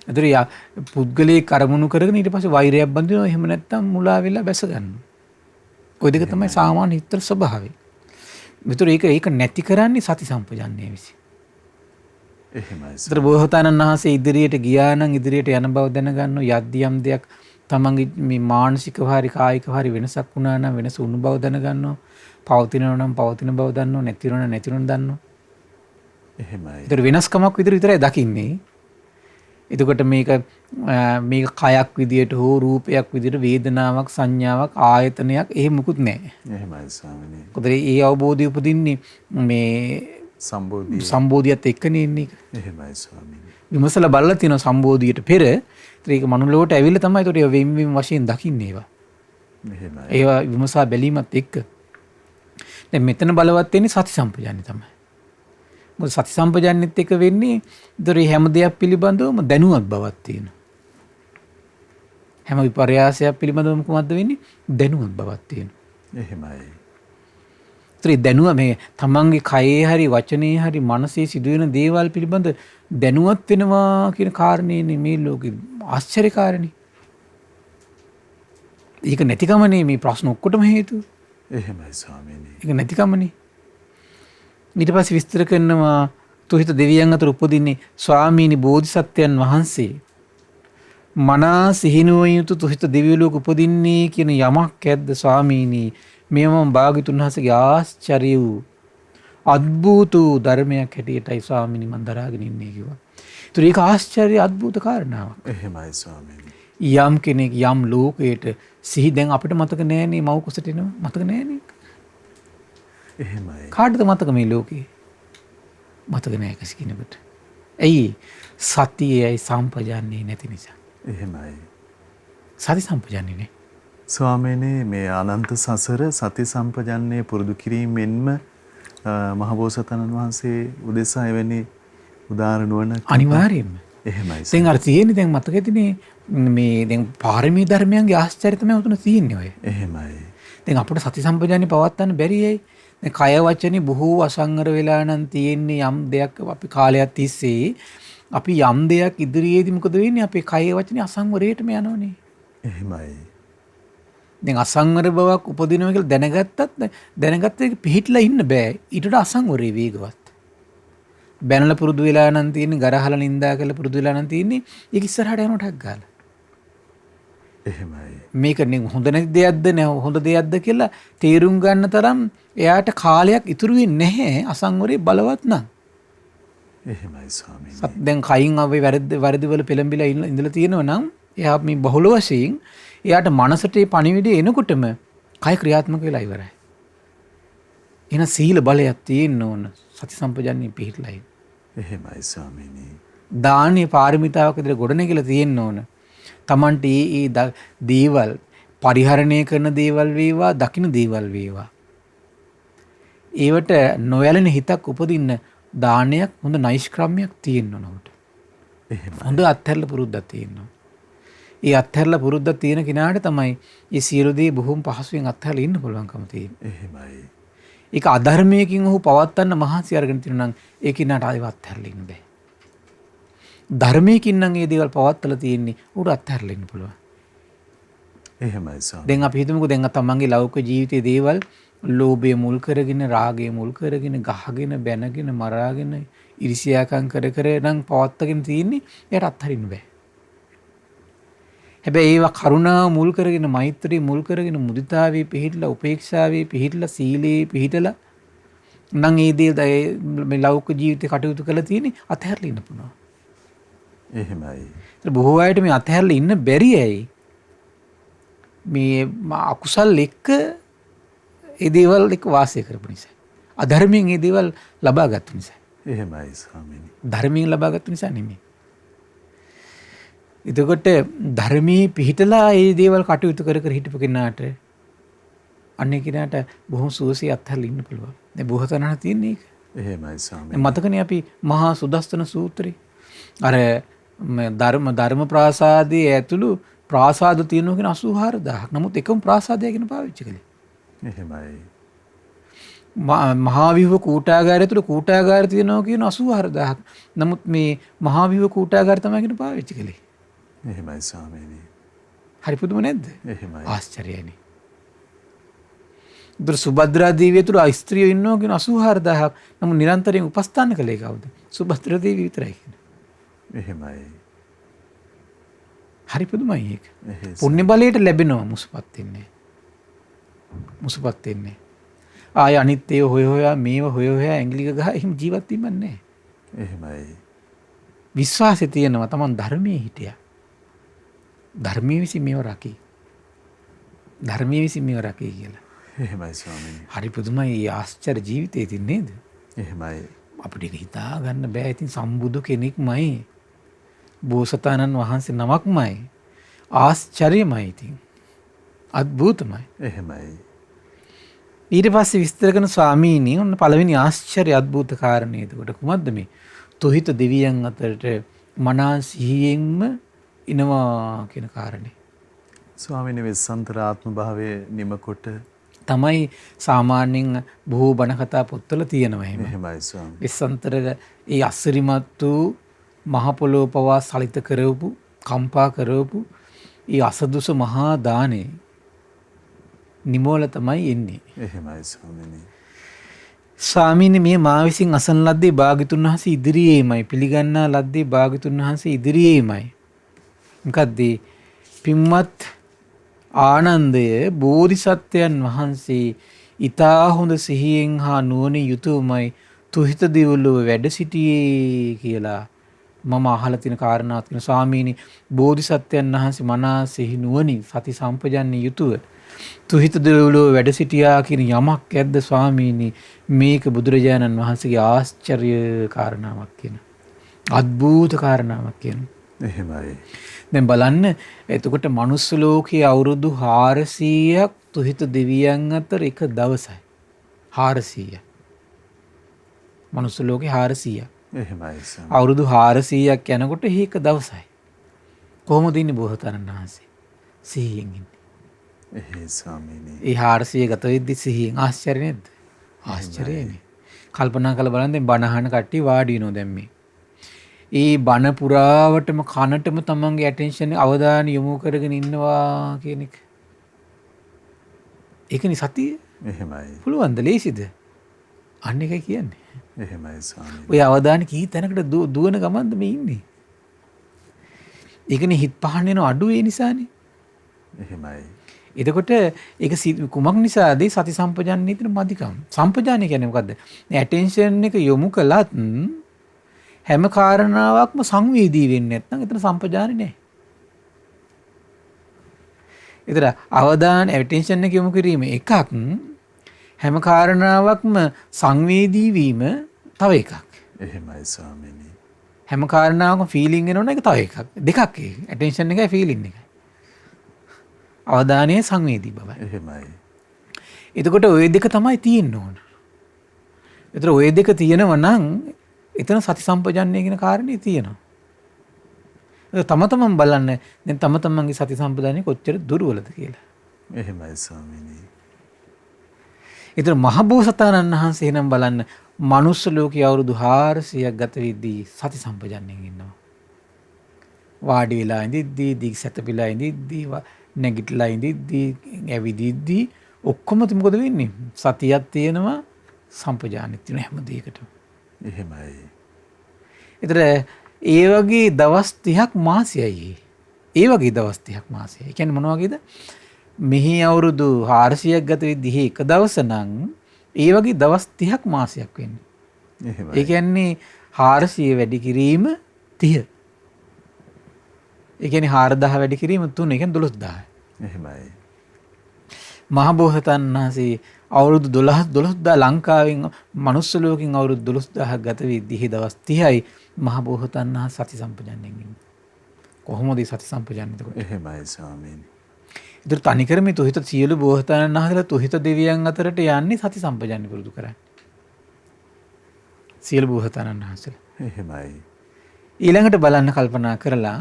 ඒතර පුද්ගලයේ කරමුණු කරගෙන ඊට පස්සේ වෛරයක් බඳිනවා. එහෙම නැත්නම් මුලා වෙලා බැස ගන්නවා. ওই දෙක තමයි සාමාන්‍ය හිතර ස්වභාවය. ඒතර ඒක නැති කරන්නේ සති සම්පජාන්නේ විසින්. එහෙමයි. ඒතර බෝසතාණන් වහන්සේ ඉදිරියට ගියා නම් ඉදිරියට යන බව දැනගන්නවා. යද්දී යම් දෙයක් තමන්ගේ මේ මානසිකව හරි කායිකව හරි වෙනසක් වුණා නම් වෙනස වුණු බව දැනගන්නවා. පවතිනවා නම් පවතින බව දන්නවා. නැති වෙනවා නම් නැති වෙනවා දන්නවා. එහෙමයි. ඒතර වෙනස්කමක් විතරයි දකින්නේ. එතකොට මේක කයක් විදියට හෝ රූපයක් විදියට වේදනාවක් සංඥාවක් ආයතනයක් එහෙම මුකුත් නැහැ. එහෙමයි ස්වාමීනි. මොකද ඒ අවබෝධය උපදින්නේ මේ සම්බෝධියත් එක්කනේ ඉන්නේ. එහෙමයි ස්වාමීනි. විමසලා බලලා තියෙන සම්බෝධියට පෙර ඒක මනුලොවට ඇවිල්ලා තමයි ඒකට වෙම් වෙම් වශයෙන් දකින්නේ ඒවා. එහෙමයි. ඒවා විමසා බැලීමත් එක්ක. දැන් මෙතන බලවත් වෙන්නේ සති සම්පජාන්නේ තමයි. මොකද සති සම්පජාන්නෙත් එක වෙන්නේ ඒතර හැම දෙයක් පිළිබඳවම දැනුවත් බවක් තියෙනවා. හැම විපර්යාසයක් පිළිබඳවම කොහොමද වෙන්නේ? දැනුවත් බවක් තියෙනවා. එහෙමයි. ඒතර දැනුව මේ තමන්ගේ කයේ හරි වචනේ හරි මනසේ සිදුවෙන දේවල් පිළිබඳ දැනුවත් වෙනවා කියන කාරණේනේ මේ ලෝකෙ ආශ්චර්යකාරණේ. ඒක නැතිකමනේ මේ ප්‍රශ්න ඔක්කොටම හේතුව. එහෙමයි ස්වාමීනි. ඒක නැතිකමනේ. ඊට පස්සේ විස්තර කරනවා තුහිත දෙවියන් අතර උපදින්නේ ස්වාමීනි බෝධිසත්වයන් වහන්සේ මනා සිහිනුවණින් යුතු තුහිත දෙවියෝ ලෝක උපදින්නේ කියන යමක් ඇද්ද ස්වාමීනි? මේවම භාග්‍යතුන් වහන්සේගේ ආශ්චර්ය වූ අద్භූත ධර්මයක් හැටියටයි ස්වාමීනි මම දරාගෙන ඉන්නේ කිව්වා. ඒතර ඒක ආශ්චර්ය අద్භූත කාරණාවක්. එහෙමයි ස්වාමීනි. යම් කෙනෙක් යම් ලෝකයට සිහි දැන් අපිට මතක නෑනේ මව් කුසට එනවා මතක නෑනේ. එහෙමයි. කාටද මතක මේ ලෝකේ? මතක නෑ කිසි කෙනෙකුට. ඇයි? සතියයි සම්පජාන්නේ නැති නිසා. එහෙමයි. සති සම්පජාන්නේ නේ. ස්වාමීනි මේ අනන්ත සසර සති සම්පජන්ණය පුරුදු කිරීමෙන්ම මහබෝසතාණන් වහන්සේ උදෙසා එවැනි උදාර නුවණ අනිවාර්යයෙන්ම. එහෙමයි. දැන් අර තියෙන්නේ දැන් මතක ඇතිනේ මේ දැන් පාරමී ධර්මයන්ගේ ආශ්චර්ය තමයි උතුන තියෙන්නේ ඔය. එහෙමයි. දැන් අපිට සති සම්පජාන්නේ පවත්වන්න බැරි ඇයි? දැන් කය වචනේ බොහෝ අසංවර වෙලා නම් තියෙන්නේ යම් දෙයක් අපි කාලයක් තිස්සේ අපි යම් දෙයක් ඉදිරියේදී මොකද වෙන්නේ? අපේ කය වචනේ අසංවරයටම යනවනේ. එහෙමයි. දැන් අසංවර බවක් උපදිනවා කියලා දැනගත්ත එක පිළිහිట్లా ඉන්න බෑ. ඊටට අසංවරේ වේගවත්. බැනලා පුරුදු වෙලා නම් තියෙන්නේ ගරහලා නින්දා කරලා පුරුදු වෙලා නම් තියෙන්නේ ඒක ඉස්සරහට යනකොට හක් ගාලා. එහෙමයි. මේක හොඳ නැති දෙයක්ද නැහැ හොඳ දෙයක්ද කියලා තේරුම් ගන්න තරම් එයාට කාලයක් ඉතුරු වෙන්නේ නැහැ අසංවරේ බලවත් නම්. එහෙමයි ස්වාමීනි. දැන් කයින් අපි වැරදිවල පෙළඹිලා ඉඳලා තියෙනවා නම් එයා මේ බහුල වශයෙන් එයාට මනසට පණිවිඩය එනකොටම කය ක්‍රියාත්මක වෙලා ඉවරයි. එන සීල බලයක් තියෙන්න ඕන සති සම්පජන්ණය පිහිටලා. එහෙමයි ස්වාමීනි. දානීය පාරමිතාවක් විතර ගොඩනැගිලා තියෙන්න ඕන. Tamanට ඒ දේවල් පරිහරණය කරන දේවල් වේවා දකින්න දේවල් වේවා. ඒවට නොයැලෙන හිතක් උපදින්න දානයක් හොඳ නෛෂ්ක්‍රම්‍යයක් තියෙන්න ඕනකට. එහෙමයි. හොඳ අත්හැරලා පුරුද්දක් තියෙනවා. ඒ අත්හැරලා පුරුද්දක් තියෙන කෙනාට තමයි මේ සියලු දේ බොහොම පහසුවෙන් අත්හැරලා ඉන්න පුළුවන්කම තියෙන්නේ. එහෙමයි. ඒක අධර්මයකින් ඔහු පවත්වන්න මහන්සි අරගෙන තියෙනවා නම් ඒ කෙනාට ආයෙත් අත්හැරලා ඉන්න බෑ. ධර්මයකින් නම් මේ දේවල් පවත්වලා තියෙන්නේ උඩ අත්හැරලා ඉන්න පුළුවන්. එහෙමයි ස්වාමීනි. දැන් අපි හිතමුකෝ දැන් තමන්ගේ ලෞකික ජීවිතයේ දේවල් ලෝභය මුල් කරගෙන රාගය මුල් කරගෙන ගහගෙන බැනගෙන මරාගෙන ඉරිසියාකම් කර නම් පවත්වාගෙන තියෙන්නේ එයාට අත්හරින්න බෑ. හැබැයි ඒවා කරුණාව මුල් කරගෙන මෛත්‍රිය මුල් කරගෙන මුදිතාවේ පිහිටලා උපේක්ෂාවේ පිහිටලා සීලේ පිහිටලා නම් ඒ දේ මේ ලෞකික ජීවිතේ කටයුතු කරලා තියෙන්නේ අත්හැරලා ඉන්න පුළුවන්. එහෙමයි. ඒත් බොහෝ අයට මේ අත්හැරලා ඉන්න බැරි ඇයි? මේ අකුසල් එක්ක ඒ දේවල් එක්ක වාසය කරපු නිසා. අධර්මයෙන් ඒ දේවල් ලබාගත්තු නිසා. එහෙමයි ස්වාමීනි. ධර්මයෙන් ලබාගත්තු නිසා නෙමෙයි. එතකොට ධර්මයේ පිහිටලා ඒ දේවල් කටයුතු කර හිටපු කෙනාට අන්නේ කෙනාට බොහොම සුවසේ අත්හැරලා ඉන්න පුළුවන්. දැන් බොහෝතනහ තියෙන්නේ ඒක. එහෙමයි ස්වාමීනි. මතකනේ අපි මහා සුදස්සන සූත්‍රේ අර ධර්ම ප්‍රාසාදයේ ඇතුළු ප්‍රාසාද තියෙනවා කියන 84000ක්. නමුත් එකම ප්‍රාසාදයක් ගැන පාවිච්චි කළේ. එහෙමයි. මහා විහුව කූටාගාරය තුළ කූටාගාර තියෙනවා කියන 84000ක්. නමුත් මේ මහා විහුව කූටාගාර තමයි කියන පාවිච්චි කළේ. එහෙමයි ස්වාමීනි. හරි පුදුම නැද්ද? එහෙමයි. ආශ්චර්යයිනේ. දුර සුභද්‍රා දේවිය තුළ ස්ත්‍රියෝ ඉන්නවා කියන 84000ක්. නමුත් නිරන්තරයෙන් උපස්ථාන කළේ කවුද? සුභද්‍රා දේවිය විතරයි කියන්නේ. එහෙමයි. හරි පුදුමයි ඒක. එහෙසයි. පුණ්‍ය බලයට ලැබෙනවා මුසුපත් වෙන්නේ. මුසුපත් වෙන්නේ. ආය අනිත් ඒවා හොය හොයා මේව හොය හොයා ඇඟිලි ගහ එහෙම ජීවත් වෙන්නේ නැහැ. එහෙමයි. විශ්වාසය තියෙනවා තමන් ධර්මයේ හිටියා. ධර්මයේ විසින් මේව රකී. ධර්මයේ විසින් මේව රකී කියලා. එහෙමයි ස්වාමීනි. හරි පුදුමයි මේ ආශ්චර්ය ජීවිතේ තින් නේද? එහෙමයි. අපිට ඒක හිතා ගන්න බෑ. ඉතින් සම්බුදු කෙනෙක්මයි. බෝසතාණන් වහන්සේ නමක්මයි. ආශ්චර්යමයි ඉතින්. අద్භූතමයි. එහෙමයි. ඊට පස්සේ විස්තර කරන ස්වාමීනි ඔන්න පළවෙනි ආශ්චර්ය අద్භූත කාරණේ එතකොට කුමක්ද මේ? තුහිත දෙවියන් අතරට මනා සිහියෙන්ම ඉනවා කියන කාරණේ. ස්වාමීනි වෙස්සන්තරාත්ම භාවයේ නිමකොට තමයි සාමාන්‍යයෙන් බොහෝ බණ කතා පොත්වල තියෙනවා එහෙම. එහෙමයි ස්වාමී. වෙස්සන්තර ඒ අසිරිමත් වූ මහ පොළොව පවා සලිත කරවපු කම්පා කරවපු ඒ අසදුස මහා දානේ නිමෝල තමයි එන්නේ. එහෙමයි ස්වාමීනි. ස්වාමීනි මේ මා විසින් අසන ලද්දේ භාග්‍යතුන් වහන්සේ ඉදිරියේමයි පිළිගන්නා ලද්දේ භාග්‍යතුන් වහන්සේ ඉදිරියේමයි. මොකද්ද? පින්වත් ආනන්දය බෝධිසත්වයන් වහන්සේ ඊතා හොඳ සිහියෙන් හා නුවණින් යුතුවමයි තුහිත දිවුලුව වැඩ සිටියේ කියලා මම අහලා තියෙන කාරණාවක් තියෙන ස්වාමීනි බෝධිසත්වයන් වහන්සේ මනා සිහි නුවණින් සති සම්පජන්ණිය යුතුව තුහිත දෙව්ලොව වැඩ සිටියා කියන යමක් ඇද්ද ස්වාමීනි මේක බුදුරජාණන් වහන්සේගේ ආශ්චර්ය කාරණාවක් කියන අద్භූත කාරණාවක් කියන. එහෙමයි. දැන් බලන්න එතකොට මනුස්ස ලෝකයේ අවුරුදු 400ක් තුහිත දෙවියන් අතර එක දවසයි 400. මනුස්ස ලෝකේ 400ක්. එහෙමයි. අවුරුදු 400ක් යනකොට ඒක දවසයි. කොහොමද ඉන්නේ බෝසතාණන් වහන්සේ? සිහියෙන් ඉන්නේ. එහෙයි ස්වාමීනි. ඒ 400 ගත වෙද්දි සිහියෙන් ආශ්චර්ය නේද? ආශ්චර්යනේ. කල්පනා කරලා බලන්න දැන් බණ අහන කට්ටිය වාඩි වෙනවා දැන් මේ. ඒ බණ පුරාවටම කනටම තමන්ගේ ඇටෙන්ෂන් අවධානය යොමු කරගෙන ඉන්නවා කියන එක. ඒකනේ සතිය. එහෙමයි. පුළුවන්ද ලේසිද? අන්න එකයි කියන්නේ. එහෙමයි ස්වාමීනි. ඔය අවධානය කී තැනකට දුවන ගමන්ද මේ ඉන්නේ. ඒකනේ හිත පහන් වෙන අඩු ඒ නිසානේ. එහෙමයි. එතකොට ඒක කුමක් නිසාද සති සම්පජාන්නේ තියෙන මදිකම්. සම්පජාන්නේ කියන්නේ මොකද්ද? ඇටෙන්ෂන් එක යොමු කළත් හැම කාරණාවක්ම සංවේදී වෙන්නේ නැත්නම් එතන සම්පජාන්නේ නැහැ. ඒතර අවධානය ඇටෙන්ෂන් එක යොමු කිරීම එකක්, හැම කාරණාවක්ම සංවේදී වීම තව එකක්. එහෙමයි ස්වාමීනි. හැම කාරණාවකම ෆීලිං එනවන එක තව එකක්. දෙකක් ඒ. ඇටෙන්ෂන් එකයි ෆීලිං එකයි. අවධානය සංවේදී බවයි. එහෙමයි. එතකොට ওই දෙක තමයි තියෙන්න ඕන. ඒතර ওই දෙක තියෙනව නම් එතන සති සම්පජන්ණය කියන කාරණේ තියෙනවා. ඒක තම තමන් බලන්න දැන් තම තමන්ගේ සති සම්පජන්ණය කොච්චර දුර්වලද කියලා. එහෙමයි ස්වාමීනි. ඒතර මහබෝසතාණන් වහන්සේ එනම් බලන්න මනුස්ස ලෝකයේ අවුරුදු 400ක් ගත වෙද්දී සති සම්පජන්ණයෙන් ඉන්නවා. වාඩි වෙලා ඉඳිද්දී, දිග සැතපීලා ඉඳිද්දී, නැගිටලා ඉඳිද්දී, ඇවිදිද්දී ඔක්කොම මොකද වෙන්නේ? සතියක් තියෙනවා, සම්පජානෙත් තියෙනවා හැම දෙයකටම. එහෙමයි. ඒතර ඒ වගේ දවස් 30ක් මාසයයි. ඒ වගේ දවස් 30ක් මාසයයි. ඒ කියන්නේ මොන වගේද? මෙහි අවුරුදු 400ක් ගත වෙද්දී එක දවස නම් ඒ වගේ දවස් 30ක් මාසයක් වෙන්නේ. එහෙමයි. ඒ කියන්නේ 400 වැඩි කිරීම 30. ඒ කියන්නේ 4000 වැඩි කිරීම 3. ඒ කියන්නේ 12000. එහෙමයි. මහ බෝසතාණන් වහන්සේ අවුරුදු 12000 ලංකාවෙන් මනුස්ස ලෝකෙන් අවුරුදු 12000ක් ගත වෙද්දී දවස් 30යි මහ බෝසතාණන් වහන්සේ සති සම්පජන්ණයෙන් ඉන්නේ. කොහොමද සති සම්පජන්ණය එතකොට? එහෙමයි ස්වාමීනි. ඒතර තනිකර මේ තුහිත සියලු බෝසතාණන් වහන්සේලා තුහිත දෙවියන් අතරට යන්නේ සති සම්පජන්ණය පුරුදු කරන්නේ. සියලු බෝසතාණන් වහන්සේලා. එහෙමයි. ඊළඟට බලන්න කල්පනා කරලා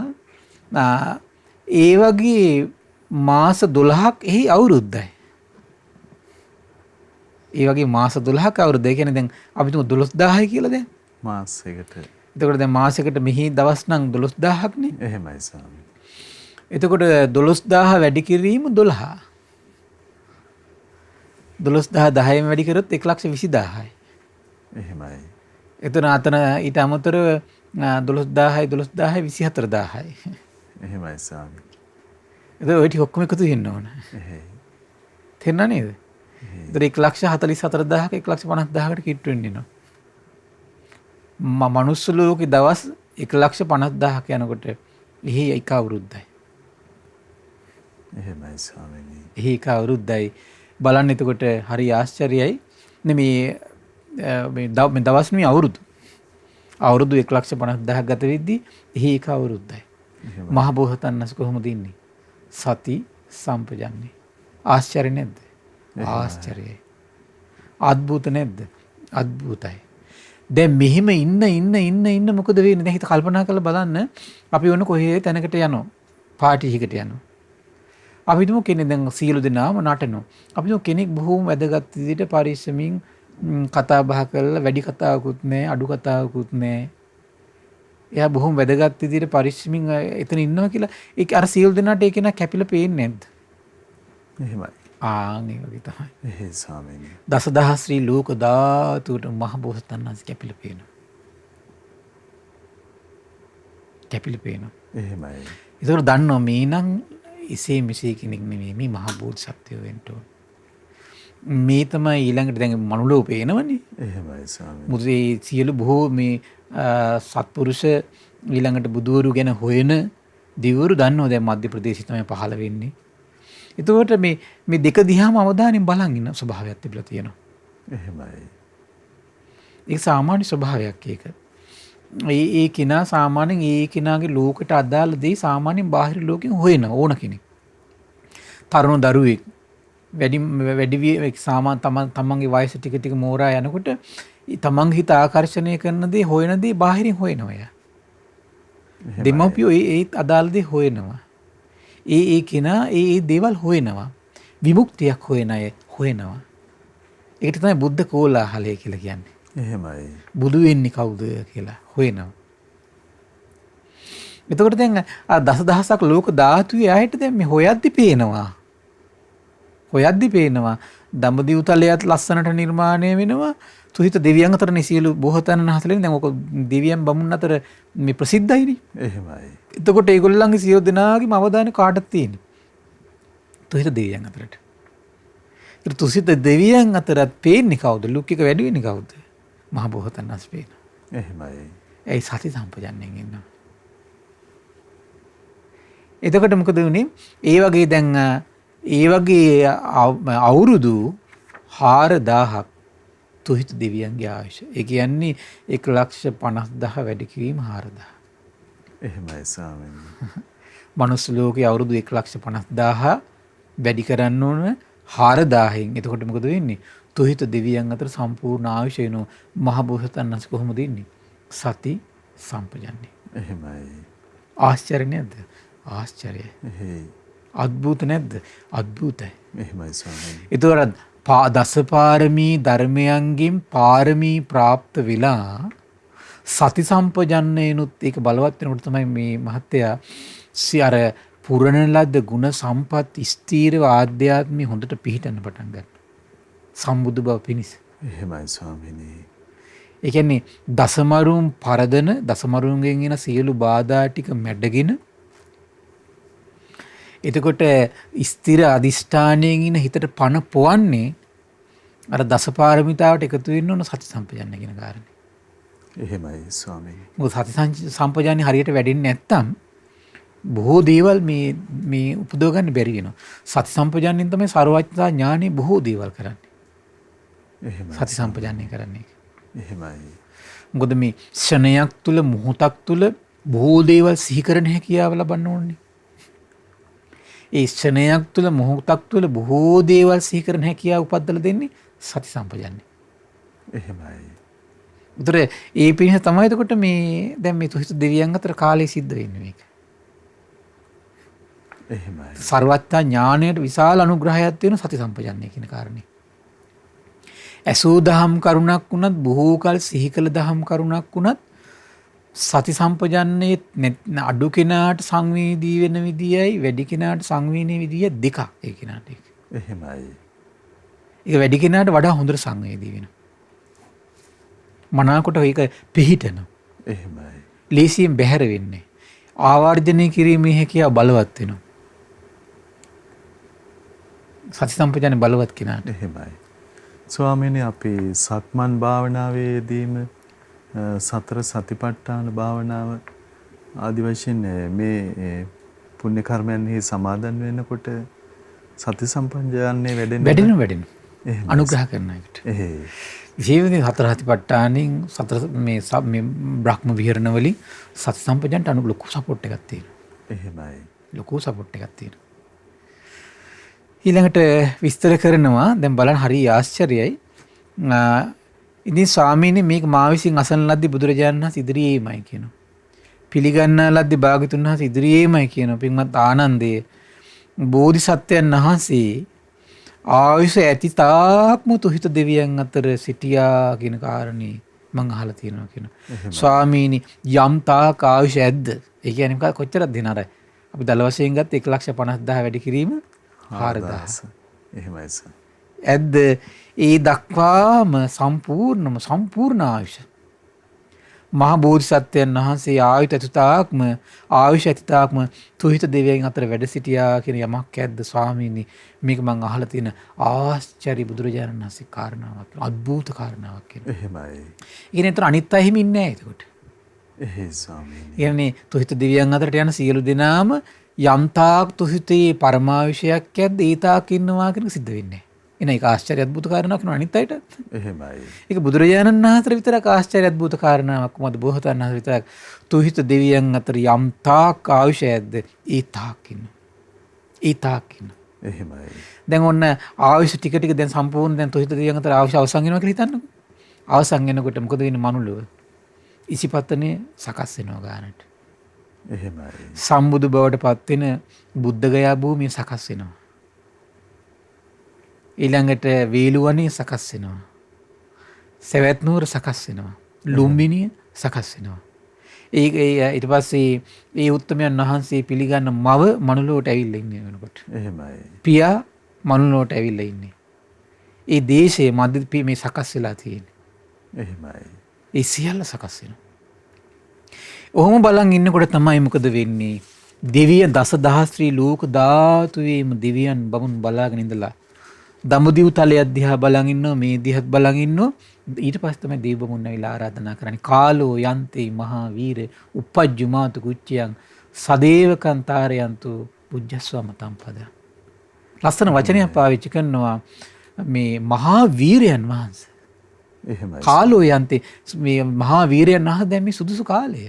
ඒ වගේ මාස 12ක් එහි අවුරුද්දයි. ඒ වගේ මාස 12ක් අවුරුද්ද. ඒ කියන්නේ දැන් අපි තුමු 12000යි කියලා දැන්. මාසයකට. එතකොට දැන් මාසයකට මෙහි දවස් නම් 12000ක් නේ. එහෙමයි ස්වාමීනි. එතකොට 12000 වැඩි කිරීම 12. 12000 10න් වැඩි කරොත් 120000යි. එහෙමයි. එතන අතන ඊට අමතරව 12000යි 24000යි එහෙමයි ස්වාමීනි. එතකොට ඔය ටික ඔක්කොම එකතු වෙන්න ඕන. එහෙයි. තේරුණා නේද? ඒතර 144000ක 150000කට කිට්ටු වෙන්නේ නෝ. මනුස්ස ලෝකේ දවස් 150000ක යනකොට එහි එක අවුරුද්දයි. එහෙමයි ස්වාමීනි. එහි එක අවුරුද්දයි. බලන්න එතකොට හරි ආශ්චර්යයි. මේ දවස් නෙමෙයි අවුරුදු. අවුරුදු 150000ක් ගත වෙද්දී එහි එක අවුරුද්දයි. මහ බෝසතාණන් වහන්සේ කොහොමද ඉන්නේ? සති සම්පජන්ණේ. ආශ්චර්ය නැද්ද? ආශ්චර්යයි. අద్భుත නැද්ද? අద్భుතයි. දැන් මෙහිම ඉන්න මොකද වෙන්නේ? දැන් හිත කල්පනා කරලා බලන්න. අපි වුණ කොහේ තැනකට යනවා. පාටි එකකට යනවා. අපි හිතමු කෙනෙක් දැන් සියලු දෙනාම නටනවා. අපි හිතමු කෙනෙක් බොහෝම වැදගත් විදිහට පරිස්සමින් කතා බහ කරලා වැඩි කතාවකුත් නැහැ, අඩු කතාවකුත් නැහැ. එයා බොහොම වැදගත් විදිහට පරිස්සමින් එතන ඉන්නවා කියලා ඒක අර සියලු දෙනාට ඒක නා කැපිලා පේන්නේ නැද්ද? එහෙමයි. ඒ වගේ තමයි. එහෙයි ස්වාමීනි. දසදහස් ශ්‍රී ලෝක ධාතුවට මහ බෝසතාණන් වහන්සේ කැපිලා පේනවා. කැපිලා පේනවා. එහෙමයි. ඒතකොට දන්නවා මේ නම් ඉසේ මිසේ කෙනෙක් නෙමෙයි මේ මහ බෝධිසත්වයෝ වෙන්න ඕන. මේ තමයි ඊළඟට දැන් මනුලෝ පේනවනේ. එහෙමයි ස්වාමීනි. මුදේ සියලු බොහෝ මේ සත්පුරුෂ ඊළඟට බුදුවරු ගැන හොයන දිවරු දන්නවා දැන් මධ්‍ය ප්‍රදේශය තමයි පහළ වෙන්නේ. එතකොට මේ දෙක දිහාම අවධානයෙන් බලන් ඉන්න ස්වභාවයක් තිබිලා තියෙනවා. එහෙමයි. ඒක සාමාන්‍ය ස්වභාවයක් ඒක. ඒ කෙනා සාමාන්‍යයෙන් ඒ කෙනාගේ ලෝකයට අදාළ දේ සාමාන්‍යයෙන් බාහිර ලෝකෙන් හොයන ඕන කෙනෙක්. තරුණ දරුවෙක් වැඩි තමන්ගේ වයස ටික ටික මෝරා යනකොට තමන්ගේ හිත ආකර්ෂණය කරන දේ හොයන දේ බාහිරින් හොයනවා යා. දෙමව්පියෝ ඒ අදාළ දේ හොයනවා. ඒ කෙනා ඒ දේවල් හොයනවා. විමුක්තියක් හොයන අය හොයනවා. ඒකට තමයි බුද්ධ කෝලාහලය කියලා කියන්නේ. එහෙමයි. බුදු වෙන්නේ කවුද කියලා හොයනවා. එතකොට දැන් දසදහසක් ලෝක ධාතුවේ ආයත දැන් මේ හොයද්දි පේනවා. දඹදිව් තලයත් ලස්සනට නිර්මාණය වෙනවා. තුහිත දෙවියන් අතරනේ සියලු බොහෝතන හතලින් දැන් ඔක දෙවියන් බමුණන් අතර මේ ප්‍රසිද්ධයිනේ. එහෙමයි. එතකොට ඒගොල්ලන්ගේ සියලු දෙනාගේම අවධානය කාටද තියෙන්නේ? තුහිත දෙවියන් අතරට. ඒත් තුහිත දෙවියන් අතරත් පේන්නේ කවුද? ලුක් එක වැඩි වෙන්නේ කවුද? මහ බොහෝතනස් පේන. එහෙමයි. ඒ සති සම්පජන්ණයෙන් ඉන්නවා. එතකොට මොකද වුනේ? ඒ වගේ අවුරුදු 4000ක් තුහිත දෙවියන්ගේ ආයුෂ. ඒ කියන්නේ 1,50,000 වැඩි කිරීම 4000. එහෙමයි ස්වාමීනි. මනුස්ස ලෝකයේ අවුරුදු 1,50,000 වැඩි කරන්න ඕන 4000න්. එතකොට මොකද වෙන්නේ? තුහිත දෙවියන් අතර සම්පූර්ණ ආයුෂ වෙන මහ බෝසතාණන් කොහොමද ඉන්නේ? සති සම්පජන්ණේ. එහෙමයි. ආශ්චර්ය නේද? ආශ්චර්යයි. එහෙයි. අద్భుත නැද්ද? අద్భుතයි. එහෙමයි ස්වාමීනි. ඒතකොට දසපාරමී ධර්මයන්ගෙන් පාරමී ප්‍රාප්ත වෙලා සති සම්පජන්නේනුත් ඒක බලවත් වෙනකොට තමයි මේ මහත්තයා අර පුරණ ලද්ද ගුණ සම්පත් ස්ථීරව ආධ්‍යාත්මී හොඳට පිහිටන්න පටන් ගන්නවා. සම්බුදු බව පිණිස. එහෙමයි ස්වාමීනි. ඒ කියන්නේ දසමරුන් පරදන දසමරුන්ගෙන් එන සියලු බාධා ටික මැඩගෙන එතකොට ස්ථිර අදිෂ්ඨානයෙන් ඉන හිතට පණ පොවන්නේ අර දසපාරමිතාවට එකතු වෙන්න ඕන සති සම්පජන්‍ය කියන කාරණේ. එහෙමයි ස්වාමීනි. මොකද සති සම්පජන්‍ය හරියට වැඩෙන්නේ නැත්තම් බොහෝ දේවල් මේ උපදව ගන්න බැරි වෙනවා. සති සම්පජන්යෙන් තමයි ਸਰවඥතා ඥානෙ බොහෝ දේවල් කරන්නේ. එහෙමයි. සති සම්පජන්‍ය කරන්නේ. එහෙමයි. මොකද මේ ක්ෂණයක් තුල මොහොතක් තුල බොහෝ දේවල් සිහි කරන හැකියාව ලබන්න ඕනේ. ඒ ක්ෂණයක් තුළ මොහොතක් තුළ බොහෝ දේවල් සිහි කරන හැකියාව උපද්දලා දෙන්නේ සති සම්පජන්ණය. එහෙමයි. උතර ඒ පිණිස තමයි එතකොට මේ දැන් මේ තුහිත දෙවියන් අතර කාලේ සිද්ධ වෙන්නේ මේක. එහෙමයි. ਸਰවඥතා ඥාණයට විශාල අනුග්‍රහයක් තියෙන සති සම්පජන්ණය කියන කාරණේ. ඇසූ දහම් කරුණක් වුණත් බොහෝ කල සිහි කළ දහම් කරුණක් වුණත් සති සම්පජන්නේ අඩු කෙනාට සංවේදී වෙන විදියයි වැඩි කෙනාට සංවේදී විදිය දෙකක් ඒ කෙනාට. එහෙමයි. ඒක වැඩි කෙනාට වඩා හොඳට සංවේදී වෙනවා. මනාකොට ඒක පිහිටනවා. එහෙමයි. ලේසියෙන් බැහැර වෙන්නේ. ආවර්ජනය කිරීමේ හැකියාව බලවත් වෙනවා. සති සම්පජන්‍ය බලවත් කෙනාට. එහෙමයි. ස්වාමීනි අපි සක්මන් භාවනාවේදීම සතර සතිපට්ඨාන භාවනාව ආදි වශයෙන් මේ පුණ්‍ය කර්මයන්හි සමාදන් වෙනකොට සති සම්පජන්ණය වැඩෙන අනුග්‍රහ කරන එකට. විශේෂයෙන් සතර සතිපට්ඨානෙන් සතර මේ බ්‍රහ්ම විහරණ වලින් සති සම්පජන්ට ලොකු සපෝට් එකක් තියෙනවා. එහෙමයි. ලොකු සපෝට් එකක් තියෙනවා. ඊළඟට විස්තර කරනවා දැන් බලන්න හරි ආශ්චර්යයි. ඉතින් ස්වාමීනි මේක මා විසින් අසන ලද්දේ බුදුරජාණන් වහන්සේ ඉදිරියේමයි කියනවා. පිළිගන්නා ලද්දේ භාග්‍යතුන් වහන්සේ ඉදිරියේමයි කියනවා. පින්වත් ආනන්දේ බෝධිසත්වයන් වහන්සේ ආයුෂ ඇති තාක්ම තුහිත දෙවියන් අතර සිටියා කියන කාරණේ මම අහලා තියෙනවා කියනවා. ස්වාමීනි යම් තාක් ආයුෂ ඇද්ද? ඒ කියන්නේ කොච්චරද දෙනාර? අපි දල වශයෙන් ගත්ත 1,50,000 වැඩි කිරීම 4,000. එහෙමයි සර්. ඇද්ද ඒ දක්වාම සම්පූර්ණ ආයුෂ. මහා බෝධිසත්වයන් වහන්සේ ආයුෂ ඇතිතාක්ම තුහිත දෙවියන් අතර වැඩ සිටියා කියන යමක් ඇද්ද ස්වාමීනි? මේක මම අහලා තියෙන ආශ්චර්ය බුදුරජාණන් වහන්සේ කාරණාවක්, අద్భుත කාරණාවක් කියන. එහෙමයි. ඉතින් ඒතර අනිත් අය හිමින් නැහැ ඒකට. එහෙයි ස්වාමීනි. කියන්නේ තුහිත දෙවියන් අතරට යන සියලු දෙනාම යම්තාක් තුහිතේ පරමාවිෂයක් ඇද්ද ඒ තාක් ඉන්නවා කියන එක සිද්ධ වෙන්නේ. එන ඒක ආශ්චර්ය අద్భుත කාරණාවක් නෙවෙයි අනිත් අයටත්. එහෙමයි. ඒක බුදුරජාණන් වහන්සේ විතරක් ආශ්චර්ය අద్భుත කාරණාවක් මොකද බෝසතාණන් වහන්සේ විතරක් තුහිත දෙවියන් අතර යම්තාක් ආයුෂ ඇද්ද ඒ තාක් ඉන්නවා. ඒ තාක් ඉන්නවා. එහෙමයි. දැන් ඔන්න ආයුෂ ටික ටික දැන් සම්පූර්ණ දැන් තුහිත දෙවියන් අතර ආයුෂ අවසන් වෙනවා කියලා හිතන්නකෝ. අවසන් වෙනකොට මොකද වෙන්නේ මනුලොව? ඉසිපතනේ සකස් වෙනවා ගානට. එහෙමයි. සම්බුදු බවට පත් වෙන බුද්ධ ගයා භූමිය සකස් වෙනවා. ඊළඟට වේලුවනේ සකස් වෙනවා. සවැත් නුවර සකස් වෙනවා. ලුම්බිනිය සකස් වෙනවා. ඊට පස්සේ ඒ උත්තමයන් වහන්සේ පිළිගන්න මව මනුලොවට ඇවිල්ලා ඉන්නේ වෙනකොට. එහෙමයි. පියා මනුලොවට ඇවිල්ලා ඉන්නේ. ඒ දේශයේ මැද මේ සකස් වෙලා තියෙන්නේ. එහෙමයි. ඒ සියල්ල සකස් වෙනවා. ඔහොම බලන් ඉන්නකොට තමයි මොකද වෙන්නේ? දෙවිය දසදහස්ත්‍රී ලෝක ධාතුවේම දෙවියන් බමුණු බලාගෙන ඉඳලා දඹදිව් තලය දිහා බලන් ඉන්නවා, මේ දිහත් බලන් ඉන්නවා. ඊට පස්සේ තමයි දේව බමුණු ඇවිල්ලා ආරාධනා කරන්නේ. කාලෝ යන්තේ මහා වීර උපජ්ජුමාතු කුච්චයන් සදේවකං තාරයන්තු පුජ්ජස්වමතං පද. ලස්සන වචනයක් පාවිච්චි කරනවා මේ මහා වීරයන් වහන්සේ. එහෙමයි. කාලෝ යන්තේ මේ මහා වීරයන් වහන්සේ දැන් මේ සුදුසු කාලය.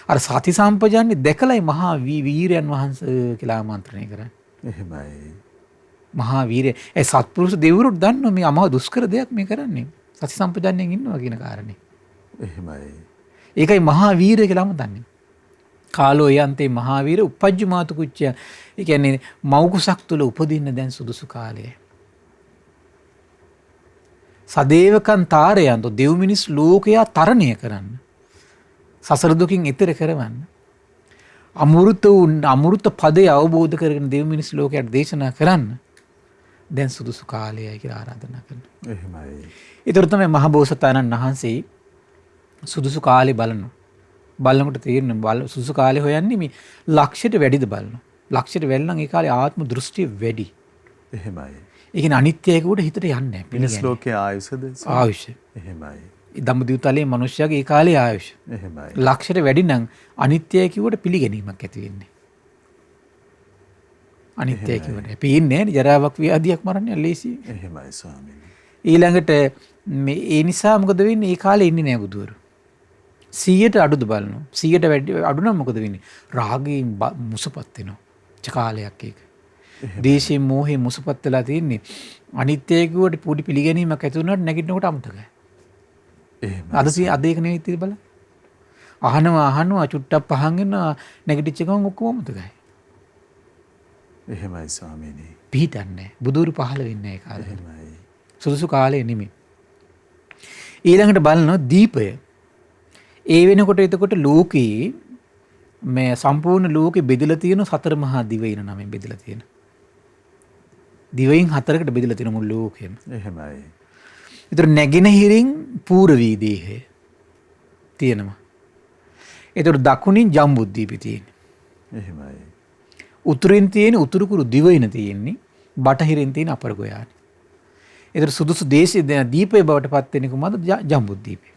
අර සති සම්පජාන්නේ දැකලයි මහා වීරයන් වහන්සේ කියලා ආමන්ත්‍රණය කරන්නේ. එහෙමයි. මහා වීරය. ඒ සත්පුරුෂ දෙවිවරුත් දන්නවා මේ අමා දුෂ්කර දෙයක් මේ කරන්නේ. සති සම්පජාන්යෙන් ඉන්නවා කියන කාරණේ. එහෙමයි. ඒකයි මහා වීරය කියලාම දන්නේ. කාලෝ යන්තේ මහා වීර උපජ්ජුමාතු කුච්චය. ඒ කියන්නේ මව් කුසක් තුල උපදින්න දැන් සුදුසු කාලය. සදේවකන් තාරයන්තු දෙව් මිනිස් ලෝකයා තරණය කරන්න. සසර දුකින් එතෙර කරවන්න. අමෘත පදේ අවබෝධ කරගෙන දෙව් මිනිස් ලෝකයට දේශනා කරන්න දැන් සුදුසු කාලයයි කියලා ආරාධනා කරනවා. එහෙමයි. ඒතර තමයි මහ බෝසතාණන් වහන්සේ සුදුසු කාලේ බලනවා. බලනකොට තේරෙනවා සුදුසු කාලේ හොයන්නේ මේ ලක්ෂයට වැඩිද බලනවා. ලක්ෂයට වැඩි නම් ඒ කාලේ ආත්ම දෘෂ්ටිය වැඩි. එහෙමයි. ඒ කියන්නේ අනිත්‍යයකට හිතට යන්නේ නැහැ. මිනිස් ලෝකයේ ආයුෂද? ආයුෂ. එහෙමයි. දඹදිව් තලයේ මිනිස්යාගේ ඒ කාලේ ආයුෂ. එහෙමයි. ලක්ෂයට වැඩි නම් අනිත්‍යය කිව්වට පිළිගැනීමක් ඇති වෙන්නේ. අනිත්‍යය කිව්වට පේන්නේ නැහැ ජරාවක් ව්‍යාධියක් මරන්නේ ලේසි. එහෙමයි ස්වාමීනි. ඊළඟට මේ ඒ නිසා මොකද වෙන්නේ? ඒ කාලේ ඉන්නේ නැහැ බුදුවරු. 100ට අඩුද බලනවා. 100ට වැඩි අඩු නම් මොකද වෙන්නේ? රාගයෙන් මුසපත් වෙනවා. කාලයක් ඒක. දේශේ මෝහේ මුසපත් වෙලා තියෙන්නේ. අනිත්‍යය කිව්වට පොඩි පිළිගැනීමක් ඇති වුණාට නැගිටිනකොට අමතකයි. එහෙමයි. අද ඒක නෙවෙයි ඉතින් බලන්න. අහනවා චුට්ටක් පහන් වෙනවා නැගිටිච්ච ගමන් ඔක්කොම අමතකයි. එහෙමයි ස්වාමීනි. පිහිටන්නේ බුදුරු පහළ වෙන්නේ ඒ කාලේ. එහෙමයි. සුදුසු කාලේ නෙමෙයි. ඊළඟට බලනවා දීපය. ඒ වෙනකොට එතකොට ලෝකේ මේ සම්පූර්ණ ලෝකෙ බෙදලා තියෙන සතර මහා දිවයින නමෙන් බෙදලා තියෙන. දිවයින් හතරකට බෙදලා තියෙන මුළු ලෝකෙම. එහෙමයි. ඒතර නැගෙනහිරින් පූර්වී දේහය තියෙනවා. ඒතර දකුණින් ජම්බුද්දීපේ තියෙන්නේ. එහෙමයි. උතුරින් තියෙන උතුරු කුරු දිවයින තියෙන්නේ. බටහිරින් තියෙන අපර ගෝයානේ. ඒතර සුදුසු දේශයේ දීපේ බවට පත් වෙන්නේ කොහමද? ජම්බුද්දීපේ.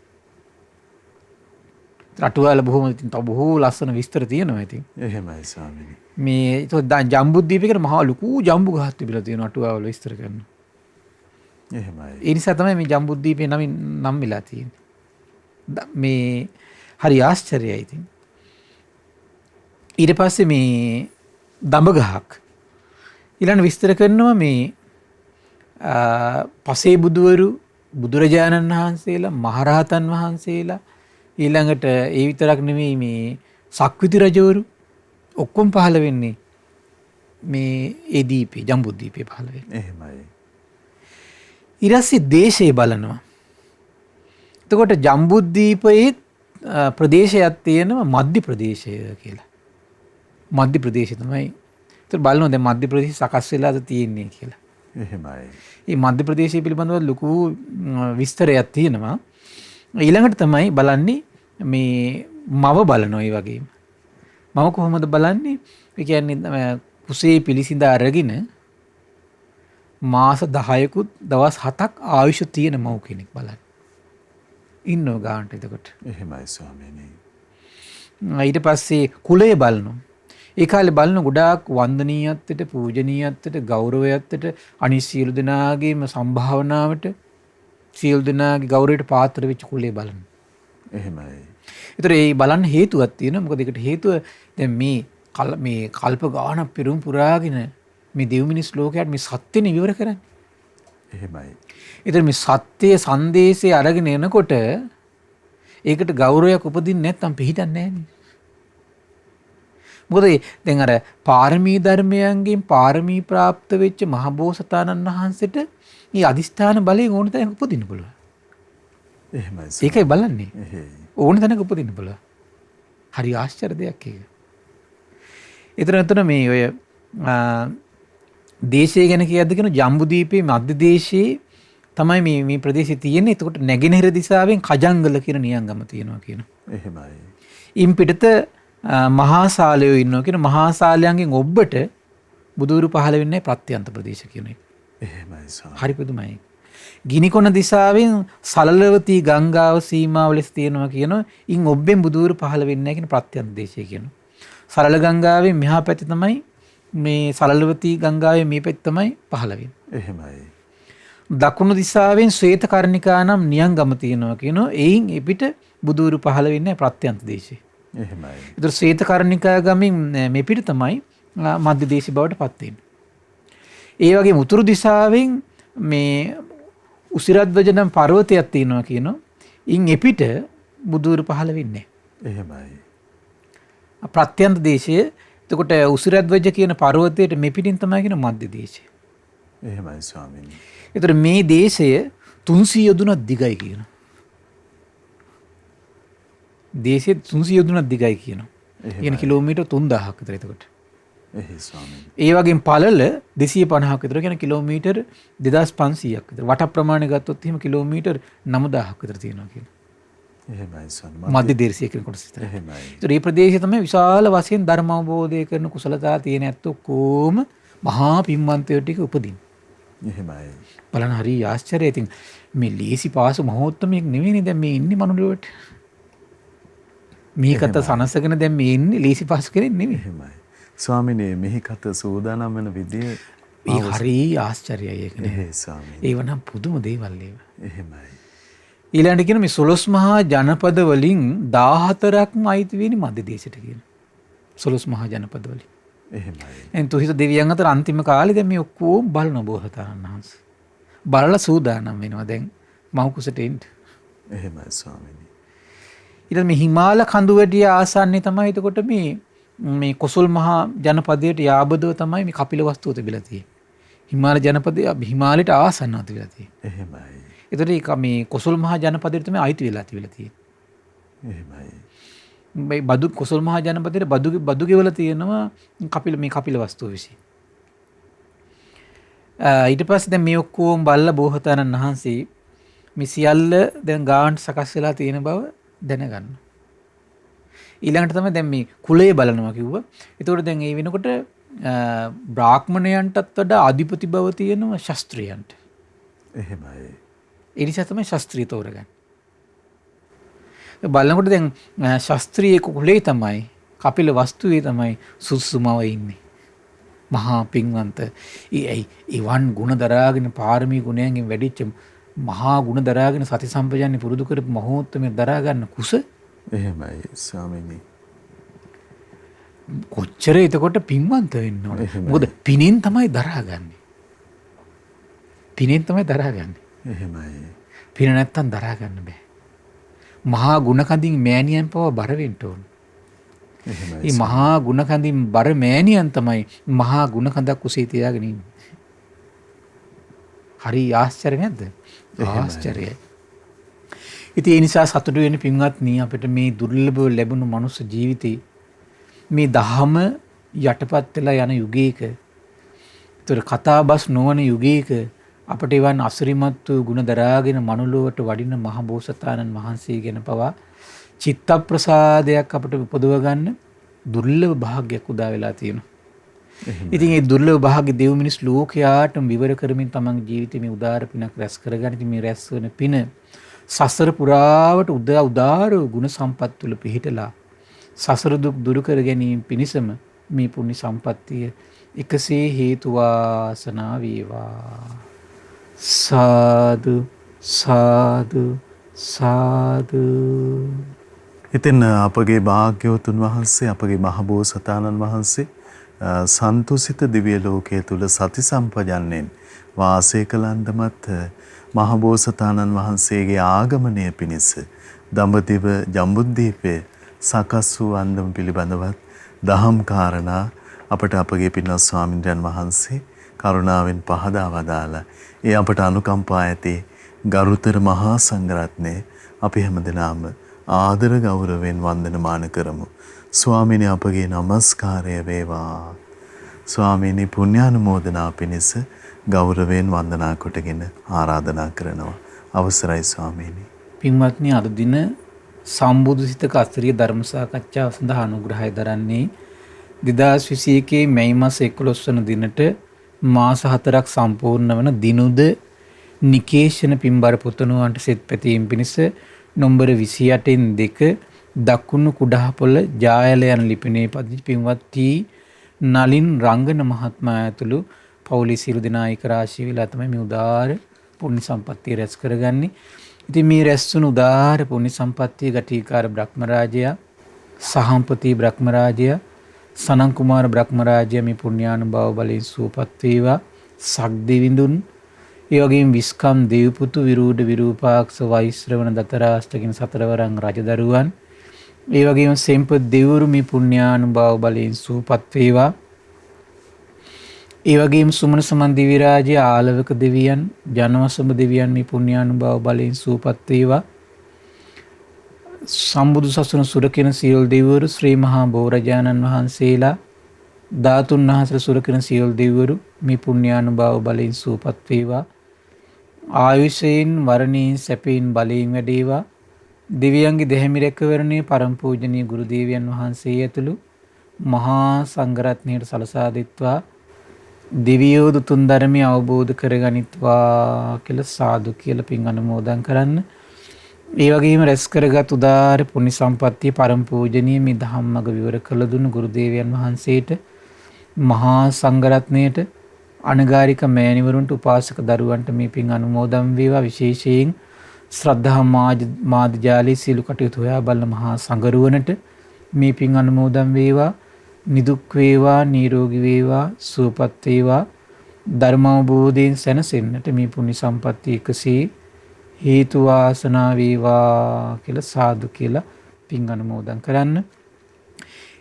රටුවල බොහොම ඉතින් තව බොහෝ ලස්සන විස්තර තියෙනවා ඉතින්. එහෙමයි ස්වාමීනි. මේ ඒක ජම්බුද්දීපේ කියන මහා ලොකු ජම්බු ගහක් තිබිලා තියෙනවා රටුවල විස්තර කරනවා. එහෙමයි. ඒ නිසා තමයි මේ ජම්බුද්දීපේ නම් වෙලා තියෙන්නේ. මේ හරි ආශ්චර්යයි ඉතින්. ඊට පස්සේ මේ දඹ ගහක් ඊළඟ විස්තර කරනවා මේ පසේ බුදුවරු බුදුරජාණන් වහන්සේලා මහරහතන් වහන්සේලා ඊළඟට ඒ විතරක් නෙමෙයි මේ සක්විති රජවරු ඔක්කොම පහළ වෙන්නේ මේ ඒ දීපේ ජම්බුද්දීපේ පහළ වෙන්නේ. එහෙමයි. ඊරසි දේශේ බලනවා. එතකොට ජම්බුද්දීපයේ ප්‍රදේශයක් තියෙනවා මධ්‍ය ප්‍රදේශය කියලා. මධ්‍ය ප්‍රදේශය තමයි. ඒතර බලනවා දැන් මධ්‍ය ප්‍රදේශය සකස් වෙලාද තියෙන්නේ කියලා. එහෙමයි. මේ මධ්‍ය ප්‍රදේශය පිළිබඳව ලොකු විස්තරයක් තියෙනවා. ඊළඟට තමයි බලන්නේ මේ මව බලනවා ඒ වගේම. මම කොහොමද බලන්නේ? ඒ කියන්නේ කුසේ පිළිසිඳ අරගෙන මාස 10කුත් දවස් 7ක් ආයුෂ තියෙන මව් කෙනෙක් බලන්න. ඉන්නව ගානට එතකොට. එහෙමයි ස්වාමීනි. ඊට පස්සේ කුලය බලනවා. ඒ කාලේ බලන ගොඩාක් වන්දනීයත්වයට, පූජනීයත්වයට, ගෞරවයත්වයට, අනිත් සියලු දෙනාගේම සම්භාවනාවට, සියලු දෙනාගේ ගෞරවයට පාත්‍ර වෙච්ච කුලය බලන. එහෙමයි. ඒතර ඒ බලන්න හේතුවක් තියෙනවා. මොකද ඒකට හේතුව දැන් මේ කල්ප ගානක් පෙරම් පුරාගෙන මේ දෙව් මිනිස් ලෝකයට මේ සත්‍යනේ විවර කරන්නේ. එහෙමයි. ඒතර මේ සත්‍යයේ සංදේශය අරගෙන එනකොට ඒකට ගෞරවයක් උපදින්නේ නැත්නම් පිළිහිටන්නේ නැහැ නේ. මොකද දැන් අර පාරමී ධර්මයන්ගෙන් පාරමී પ્રાપ્ત වෙච්ච මහබෝසතාණන් වහන්සේට මේ අදිස්ථාන බලයෙන් ඕන තැනක උපදින්න පුළුවන්. එහෙමයි. ඒකයි බලන්නේ. එහෙයි. ඕන තැනක උපදින්න පුළුවන්. හරි ආශ්චර්ය දෙයක් ඒක. ඊතර මේ ඔය දේශය ගැන කියද්දි කියන ජම්බුදීපේ මධ්‍ය දේශයේ තමයි මේ ප්‍රදේශය තියෙන්නේ. එතකොට නැගෙනහිර දිශාවෙන් කජංගල කියන නියංගම තියෙනවා කියනවා. එහෙමයි. ඉන් පිටත මහා සාලයෝ ඉන්නවා කියන මහා සාලයන්ගෙන් ඔබට බුදුරු පහළ වෙන්නේ ප්‍රත්‍යන්ත ප්‍රදේශ කියන එක. එහෙමයි ස්වාමී. හරි පුදුමයි. ගිනිකොන දිශාවෙන් සලලවතී ගංගාව සීමාව ලෙස තියෙනවා කියනවා. ඉන් ඔබෙන් බුදුරු පහළ වෙන්නේ නැහැ කියන ප්‍රත්‍යන්ත දේශය කියනවා. සරල ගංගාවෙන් මෙහා පැත්තේ තමයි මේ සලලවතී ගංගාවේ මේ පැත්තේ තමයි පහළ වෙන්නේ. එහෙමයි. දකුණු දිශාවෙන් ශ්වේත කර්ණිකා නම් නියංගම තියෙනවා කියනවා. එයින් එපිට බුදුරු පහළ වෙන්නේ ප්‍රත්‍යන්ත දේශේ. එහෙමයි. ඒතර ශ්වේත කර්ණිකා ගමින් මේ පිට තමයි මධ්‍ය දේශී බවට පත් වෙන්නේ. ඒ වගේම උතුරු දිශාවෙන් මේ උසිරද්වජ නම් පර්වතයක් තියෙනවා කියනවා. ඉන් එපිට බුදුරු පහළ වෙන්නේ එහෙමයි. ප්‍රත්‍යන්ත දේශය. එතකොට උසිරද්වජ කියන පර්වතයට මේ පිටින් තමයි කියන මධ්‍ය දේශය. එහෙමයි ස්වාමීනි. ඒතර මේ දේශය 300 යොදුනක් දිගයි කියනවා. දේශය 300 යොදුනක් දිගයි කියනවා. කියන කිලෝමීටර් 3000ක් විතර එතකොට. එහෙයි ස්වාමීනි. ඒ වගේම පළල 250ක් විතර කියන කිලෝමීටර් 2500ක් විතර. වට ප්‍රමාණය ගත්තොත් එහෙම කිලෝමීටර් 9000ක් විතර තියෙනවා කියනවා. එහෙමයි ස්වාමීනි. මධ්‍ය දේශය කියන කොටස විතර. එහෙමයි. ඒතර මේ ප්‍රදේශය තමයි විශාල වශයෙන් ධර්ම අවබෝධය කරන කුසලතා තියෙන ඇත්තෝ කොම මහා පින්වන්තයෝ ටික උපදින. එහෙමයි. බලන්න හරි ආශ්චර්යයි. ඉතින් මේ ලීසි පාසු මහෝත්තමයෙක් නෙවෙයිනේ දැන් මේ ඉන්නේ මනුලොවට. මේකට සනසගෙන දැන් මේ ඉන්නේ ලීසි පාසු කෙනෙක් නෙවෙයි. එහෙමයි. ස්වාමීනි මෙහි කත සූදානම් වෙන විදිය ඒ හරි ආශ්චර්යයි ඒක නේ. එහෙයි ස්වාමීනි. ඒව නම් පුදුම දේවල් ඒව. එහෙමයි. ඊළඟට කියන මේ 12 මහා ජනපද වලින් 14ක්ම අයිති වෙන්නේ මධ්‍ය දේශයට කියන. 12 මහා ජනපද වලින්. එහෙමයි. එන් තුහිත දෙවියන් අතර අන්තිම කාලේ දැන් මේ ඔක්කොම බලන බෝසතාණන් වහන්සේ. බලලා සූදානම් වෙනවා දැන් මව් කුසට එන්න. එහෙමයි ස්වාමීනි. ඊට මේ හිමාල කඳුවැටිය ආසන්නයේ තමයි එතකොට මේ කොසල් මහා ජනපදයට යාබදව තමයි මේ කපිලවස්තුව තිබිලා තියෙන්නේ. හිමාල ජනපදයේ හිමාලයට ආසන්නව තිබිලා තියෙන්නේ. එහෙමයි. ඒතර ඒක මේ කොසල් මහා ජනපදයට තමයි අයිති වෙලා තිබිලා තියෙන්නේ. එහෙමයි. මේ බදු කොසල් මහා ජනපදයේ බදු ගෙවල තියෙනවා මේ කපිලවස්තුව විසින්. ඊට පස්සේ දැන් මේ ඔක්කොම බල්ලා බෝසතාණන් වහන්සේ මේ සියල්ල දැන් ගාන්ට් සකස් වෙලා තියෙන බව දැනගන්න. ඊළඟට තමයි දැන් මේ කුලය බලනවා කිව්වා. ඒතකොට දැන් ඒ වෙනකොට බ්‍රාහ්මණයන්ටත් වඩා අධිපති බව තියෙනවා ශාස්ත්‍රයන්ට. එහෙමයි. ඒ නිසා තමයි ශාස්ත්‍රීය තෝරගන්නේ. බලනකොට දැන් ශාස්ත්‍රීය කුලේ තමයි කපිල වස්තුවේ තමයි සුසුමව ඉන්නේ. මහා පින්වන්ත ඊවන් ගුණ දරාගෙන පාරමී ගුණයන්ගෙන් වැඩිච්ච මහා ගුණ දරාගෙන සති සම්පජාන්නේ පුරුදු කරපු මහෝත්තමය දරා ගන්න කුස. එහෙමයි ස්වාමීනි. කොච්චර එතකොට පින්වන්ත වෙන්න ඕන. මොකද පිනෙන් තමයි දරාගන්නේ. පිනෙන් තමයි දරාගන්නේ. එහෙමයි. පින නැත්තම් දරා ගන්න බෑ. මහා ගුණ කඳින් මෑණියන් පව බර වෙන්න ඕන. එහෙමයි. මේ මහා ගුණ කඳින් බර මෑණියන් තමයි මහා ගුණ කඳක් කුසේ තියාගෙන ඉන්නේ. හරි ආශ්චර්ය නැද්ද? ආශ්චර්යයි. ඉතින් ඒ නිසා සතුටු වෙන්න පින්වත්නි අපිට මේ දුර්ලභව ලැබුණු මනුස්ස ජීවිතේ මේ දහම යටපත් වෙලා යන යුගයක ඒතර කතාබස් නොවන යුගයක අපට එවන් අසිරිමත් වූ ගුණ දරාගෙන මනුලොවට වඩින මහ බෝසතාණන් වහන්සේ ගැන පවා චිත්ත ප්‍රසාදයක් අපට උපදව ගන්න දුර්ලභ භාග්යක් උදා වෙලා තියෙනවා. ඉතින් මේ දුර්ලභ භාග්‍ය දෙව් මිනිස් ලෝකයාටම විවර කරමින් තමන්ගේ ජීවිතේ මේ උදාාර පිනක් රැස් කරගන්න. ඉතින් මේ රැස් වෙන පින සසර පුරාවට උදාාර ගුණ සම්පත් තුල පිහිටලා සසර දුක් දුරු කර ගැනීම පිණිසම මේ පුණ්‍ය සම්පත්තිය එකසේ හේතු වාසනා වේවා. සාදු සාදු සාදු. ඉතින් අපගේ භාග්‍යවතුන් වහන්සේ අපගේ මහබෝසතාණන් වහන්සේ සන්තුසිත දිව්‍ය ලෝකයේ තුල සති සම්පජන්ණයෙන් වාසය කළන්දමත් මහබෝසතාණන් වහන්සේගේ ආගමනය පිණිස දඹදිව ජම්බුද්දීපයේ සකස් වූ අන්දම පිළිබඳවත් දහම් කාරණා අපට අපගේ පින්වත් ස්වාමින්ද්‍රයන් වහන්සේ කරුණාවෙන් පහදා වදාලා ඒ අපට අනුකම්පා ඇති ගරුතර මහා සංඝරත්නය අපි හැමදෙනාම ආදර ගෞරවයෙන් වන්දනමාන කරමු. ස්වාමීනි අපගේ নমස්කාරය වේවා. ස්වාමීනි පුණ්‍යානුමෝදනා පිණිස ගෞරවයෙන් වන්දනා කොටගෙන ආරාධනා කරනවා. අවසරයි ස්වාමීනි. පින්වත්නි, අද දින සම්බුදුසිත කස්තරිය ධර්ම සාකච්ඡාව සඳහා අනුග්‍රහය දරන්නේ 2021 මැයි මාස 11 වන දිනට මාස 4ක් සම්පූර්ණ වන දිනුද නිකේෂණ පින්බර පුතණුවන්ට සෙත් පැතීම පිණිස නොම්බර 28න් 2 දකුණු කුඩාපොළ ජායල යන ලිපිනේ පදිංචි පින්වත් ටී නලින් රංගන මහත්මයා ඇතුළු පවුලේ සියලු දෙනා එක් රාශී වෙලා තමයි මේ උදාාර පුණ්‍ය සම්පත්තිය රැස් කරගන්නේ. ඉතින් මේ රැස් වුණු උදාාර පුණ්‍ය සම්පත්තිය ගටිකාර බ්‍රහ්මරාජයා, සහම්පති බ්‍රහ්මරාජයා, සනන් කුමාර බ්‍රහ්මරාජයා මේ පුණ්‍යානුභාව බලයෙන් සුවපත් වේවා. සක්දිවිඳුන්, ඒ වගේම විස්කම් දේවපුතු, විරූඪ විරූපාක්ෂ වෛශ්‍රවණ දතරාෂ්ටකින් සතරවරන් රජදරුවන්, ඒ වගේම සෙම්පත් දෙවිවරු මේ පුණ්‍යානුභාව බලයෙන් සුවපත් වේවා. ඒ වගේම සුමන සමන් දිව්‍ය රාජ්‍ය ආලවක දෙවියන්, ජනවසම දෙවියන් මේ පුණ්‍යානුභාව බලයෙන් සුවපත් වේවා. සම්බුදු සසුන සුරකින සියලු දෙවිවරු, ශ්‍රී මහා බෝරජාණන් වහන්සේලා, ධාතුන් වහන්සේලා සුරකින සියලු දෙවිවරු මේ පුණ්‍යානුභාව බලයෙන් සුවපත් වේවා. ආයුෂයෙන්, වරණයෙන්, සැපයෙන්, බලයෙන් වැඩේවා. දෙවියන්ගේ දෙහිමි රැකවරණයේ පරම පූජනීය ගුරු දේවයන් වහන්සේ ඇතුළු මහා සංඝරත්නයට සලසා දෙත්වා දෙවියෝ දුතුන් ධර්මය අවබෝධ කරගනිත්වා කියලා සාදු කියලා පින් අනුමෝදන් කරන්න. ඒ වගේම රැස් කරගත් උදාාර පුණ්‍ය සම්පත්තිය පරම පූජනීය මේ ධම්මග විවර කළ දුන්නු ගුරු දේවයන් වහන්සේට, මහා සංඝරත්නයට, අනගාരിക මෑණිවරුන්ට, උපාසක දරුවන්ට මේ පින් අනුමෝදන් වේවා. විශේෂයෙන් ශ්‍රද්ධා මාධ්‍යාලයේ සීල කටයුතු හොයා බලන මහා සංඝරුවනට මේ පින් අනුමෝදන් වේවා. නිදුක් වේවා, නිරෝගී වේවා, සුවපත් වේවා. ධර්මාවබෝධයෙන් සැනසෙන්නට මේ පුණ්‍ය සම්පත්තිය එකසේ හේතු වාසනා වේවා කියලා සාදු කියලා පින් අනුමෝදන් කරන්න.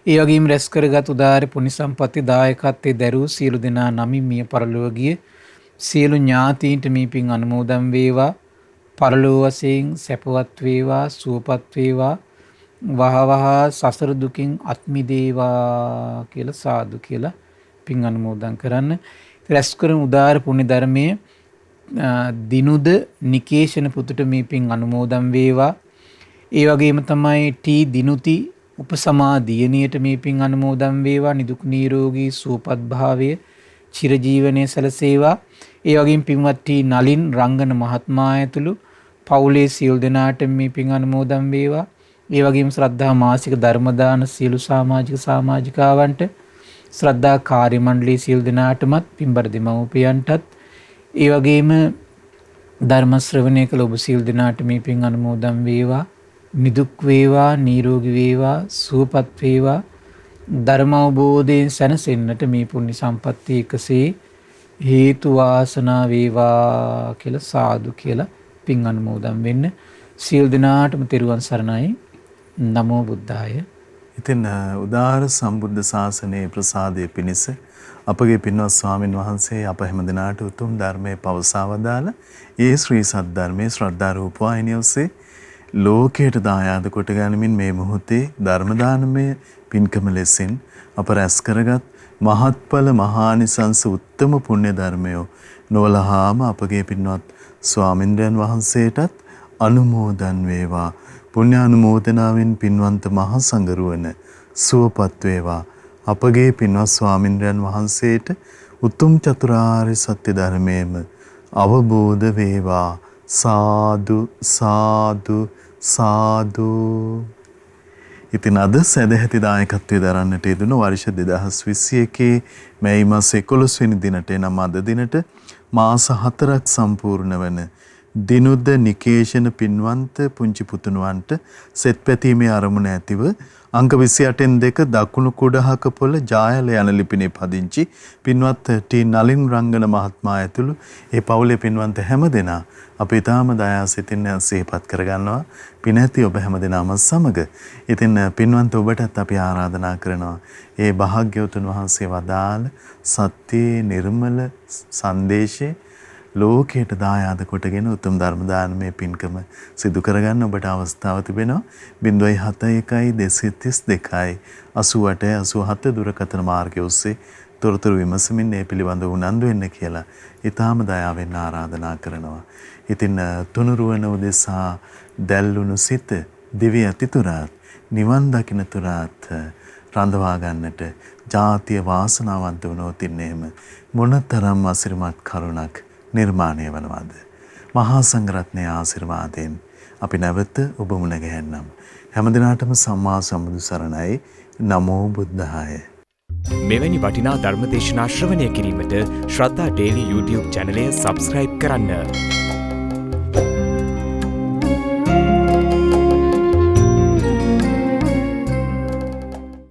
ඒ වගේම රැස් කරගත් උදාාර පුණ්‍ය සම්පත්තිය දායකත්වයේ දරූ සියලු දෙනා නමින් මිය පරලොව ගිය සියලු ඥාතීන්ට මේ පින් අනුමෝදන් වේවා. පරලොව වශයෙන් සැපවත් වේවා, සුවපත් වේවා, වහවහ සසර දුකින් අත් මිදේවා කියලා සාදු කියලා පින් අනුමෝදන් කරන්න. රැස් කරන උදාාර පුණ්‍ය ධර්මයේ දිනුද නිකේෂණ පුතුට මේ පින් අනුමෝදන් වේවා. ඒ වගේම තමයි ටී දිනුති උපසමා දියණියට මේ පින් අනුමෝදන් වේවා. නිදුක් නිරෝගී සුවපත් භාවය චිරජීවනයේ සැලසේවා. ඒ වගේම පින්වත් ටී නලින් රංගන මහත්මයා ඇතුළු පවුලේ සියලු දෙනාට මේ පින් අනුමෝදන් වේවා. ඒ වගේම ශ්‍රද්ධා මාසික ධර්ම දාන සියලු සමාජික සමාජිකාවන්ට, ශ්‍රද්ධා කාර්ය මණ්ඩලයේ සියලු දෙනාටමත්, පින්බර දෙමව්පියන්ටත්, ඒ වගේම ධර්ම ශ්‍රවණය කළ ඔබ සියලු දෙනාට මේ පින් අනුමෝදන් වේවා. නිදුක් වේවා, නිරෝගී වේවා, සුවපත් වේවා. ධර්ම අවබෝධයෙන් සැනසෙන්නට මේ පුණ්‍ය සම්පත්තිය එකසේ හේතු වාසනා වේවා කියලා සාදු කියලා පින් අනුමෝදන් වෙන්න. සියලු දෙනාටම තෙරුවන් සරණයි. නමෝ බුද්ධාය. ඉතින් උදාාර සම්බුද්ධ ශාසනයේ ප්‍රසාදයේ පිණිස අපගේ පින්වත් ස්වාමින් වහන්සේ අප හැම දිනාට උතුම් ධර්මයේ පවසවදාලා ඒ ශ්‍රී සද්ධර්මයේ ශ්‍රද්ධා රූප වාහිනිය ඔස්සේ ලෝකයට දායාද කොට ගනිමින් මේ මොහොතේ ධර්ම දානමය පින්කම ලෙසින් අප රැස් කරගත් මහත්ඵල මහානිසංස උත්තම පුණ්‍ය ධර්මය නොවලහාම අපගේ පින්වත් ස්වාමින්ද්‍රයන් වහන්සේටත් අනුමෝදන් වේවා. පුණ්‍යානුමෝදනාවෙන් පින්වන්ත මහා සංඝරුවන සුවපත් වේවා. අපගේ පින්වත් ස්වාමින්ද්‍රයන් වහන්සේට උතුම් චතුරාර්ය සත්‍ය ධර්මයේම අවබෝධ වේවා. සාදු සාදු සාදු. ඉතින් අද සැදැහැති දායකත්වය දරන්නට යෙදුණු වර්ෂ 2021 මැයි මාස 11 වෙනි දිනට එනම් අද දිනට මාස 4ක් සම්පූර්ණ වන දිනුද්ද නිකේෂණ පින්වන්ත පුංචි පුතුණුවන්ට සෙත් පැතීමේ අරමුණ ඇතිව අංක 28න් 2 දකුණු කුඩහක පොළ ජායල යන ලිපිනේ පදිංචි පින්වත් ටී නලින් රංගන මහත්මයා ඇතුළු ඒ පවුලේ පින්වන්ත හැමදෙනා අපි තාම දයාසිතින් සිහිපත් කරගන්නවා පින ඇති ඔබ හැමදෙනාම සමග. ඉතින් පින්වන්ත ඔබටත් අපි ආරාධනා කරනවා ඒ භාග්‍යවතුන් වහන්සේ වදාළ සත්‍ය නිර්මල සංදේශේ ලෝකයට දායාද කොටගෙන උතුම් ධර්ම දානමය පින්කම සිදු කරගන්න ඔබට අවස්ථාව තිබෙනවා 071 232 88 87 දුරකථන මාර්ගය ඔස්සේ තොරතුරු විමසමින් මේ පිළිබඳව උනන්දු වෙන්න කියලා ඊටාම දයාවෙන් ආරාධනා කරනවා. ඉතින් තුනුරුවන උදෙසා දැල්ලුණු සිත දිව්‍ය අතිතුරාත් නිවන් දකින්න තුරාත් රඳවා ගන්නට ජාතිය වාසනාවන්ත වුණොත් ඉන්නේම මොනතරම් අසිරිමත් කරුණක් නිර්මාණය වනවාද. මහා සංඝරත්නයේ ආශිර්වාදයෙන් අපි නැවත ඔබ මුණ ගැහෙන්නම්. හැමදිනාටම සම්මා සම්බුදු සරණයි. නමෝ බුද්ධාය. මෙවැනි වටිනා ධර්මදේශනා ශ්‍රවණය කිරීමට ශ්‍රද්ධා ඩේලි YouTube චැනලය සබස්ක්‍රයිබ් කරන්න.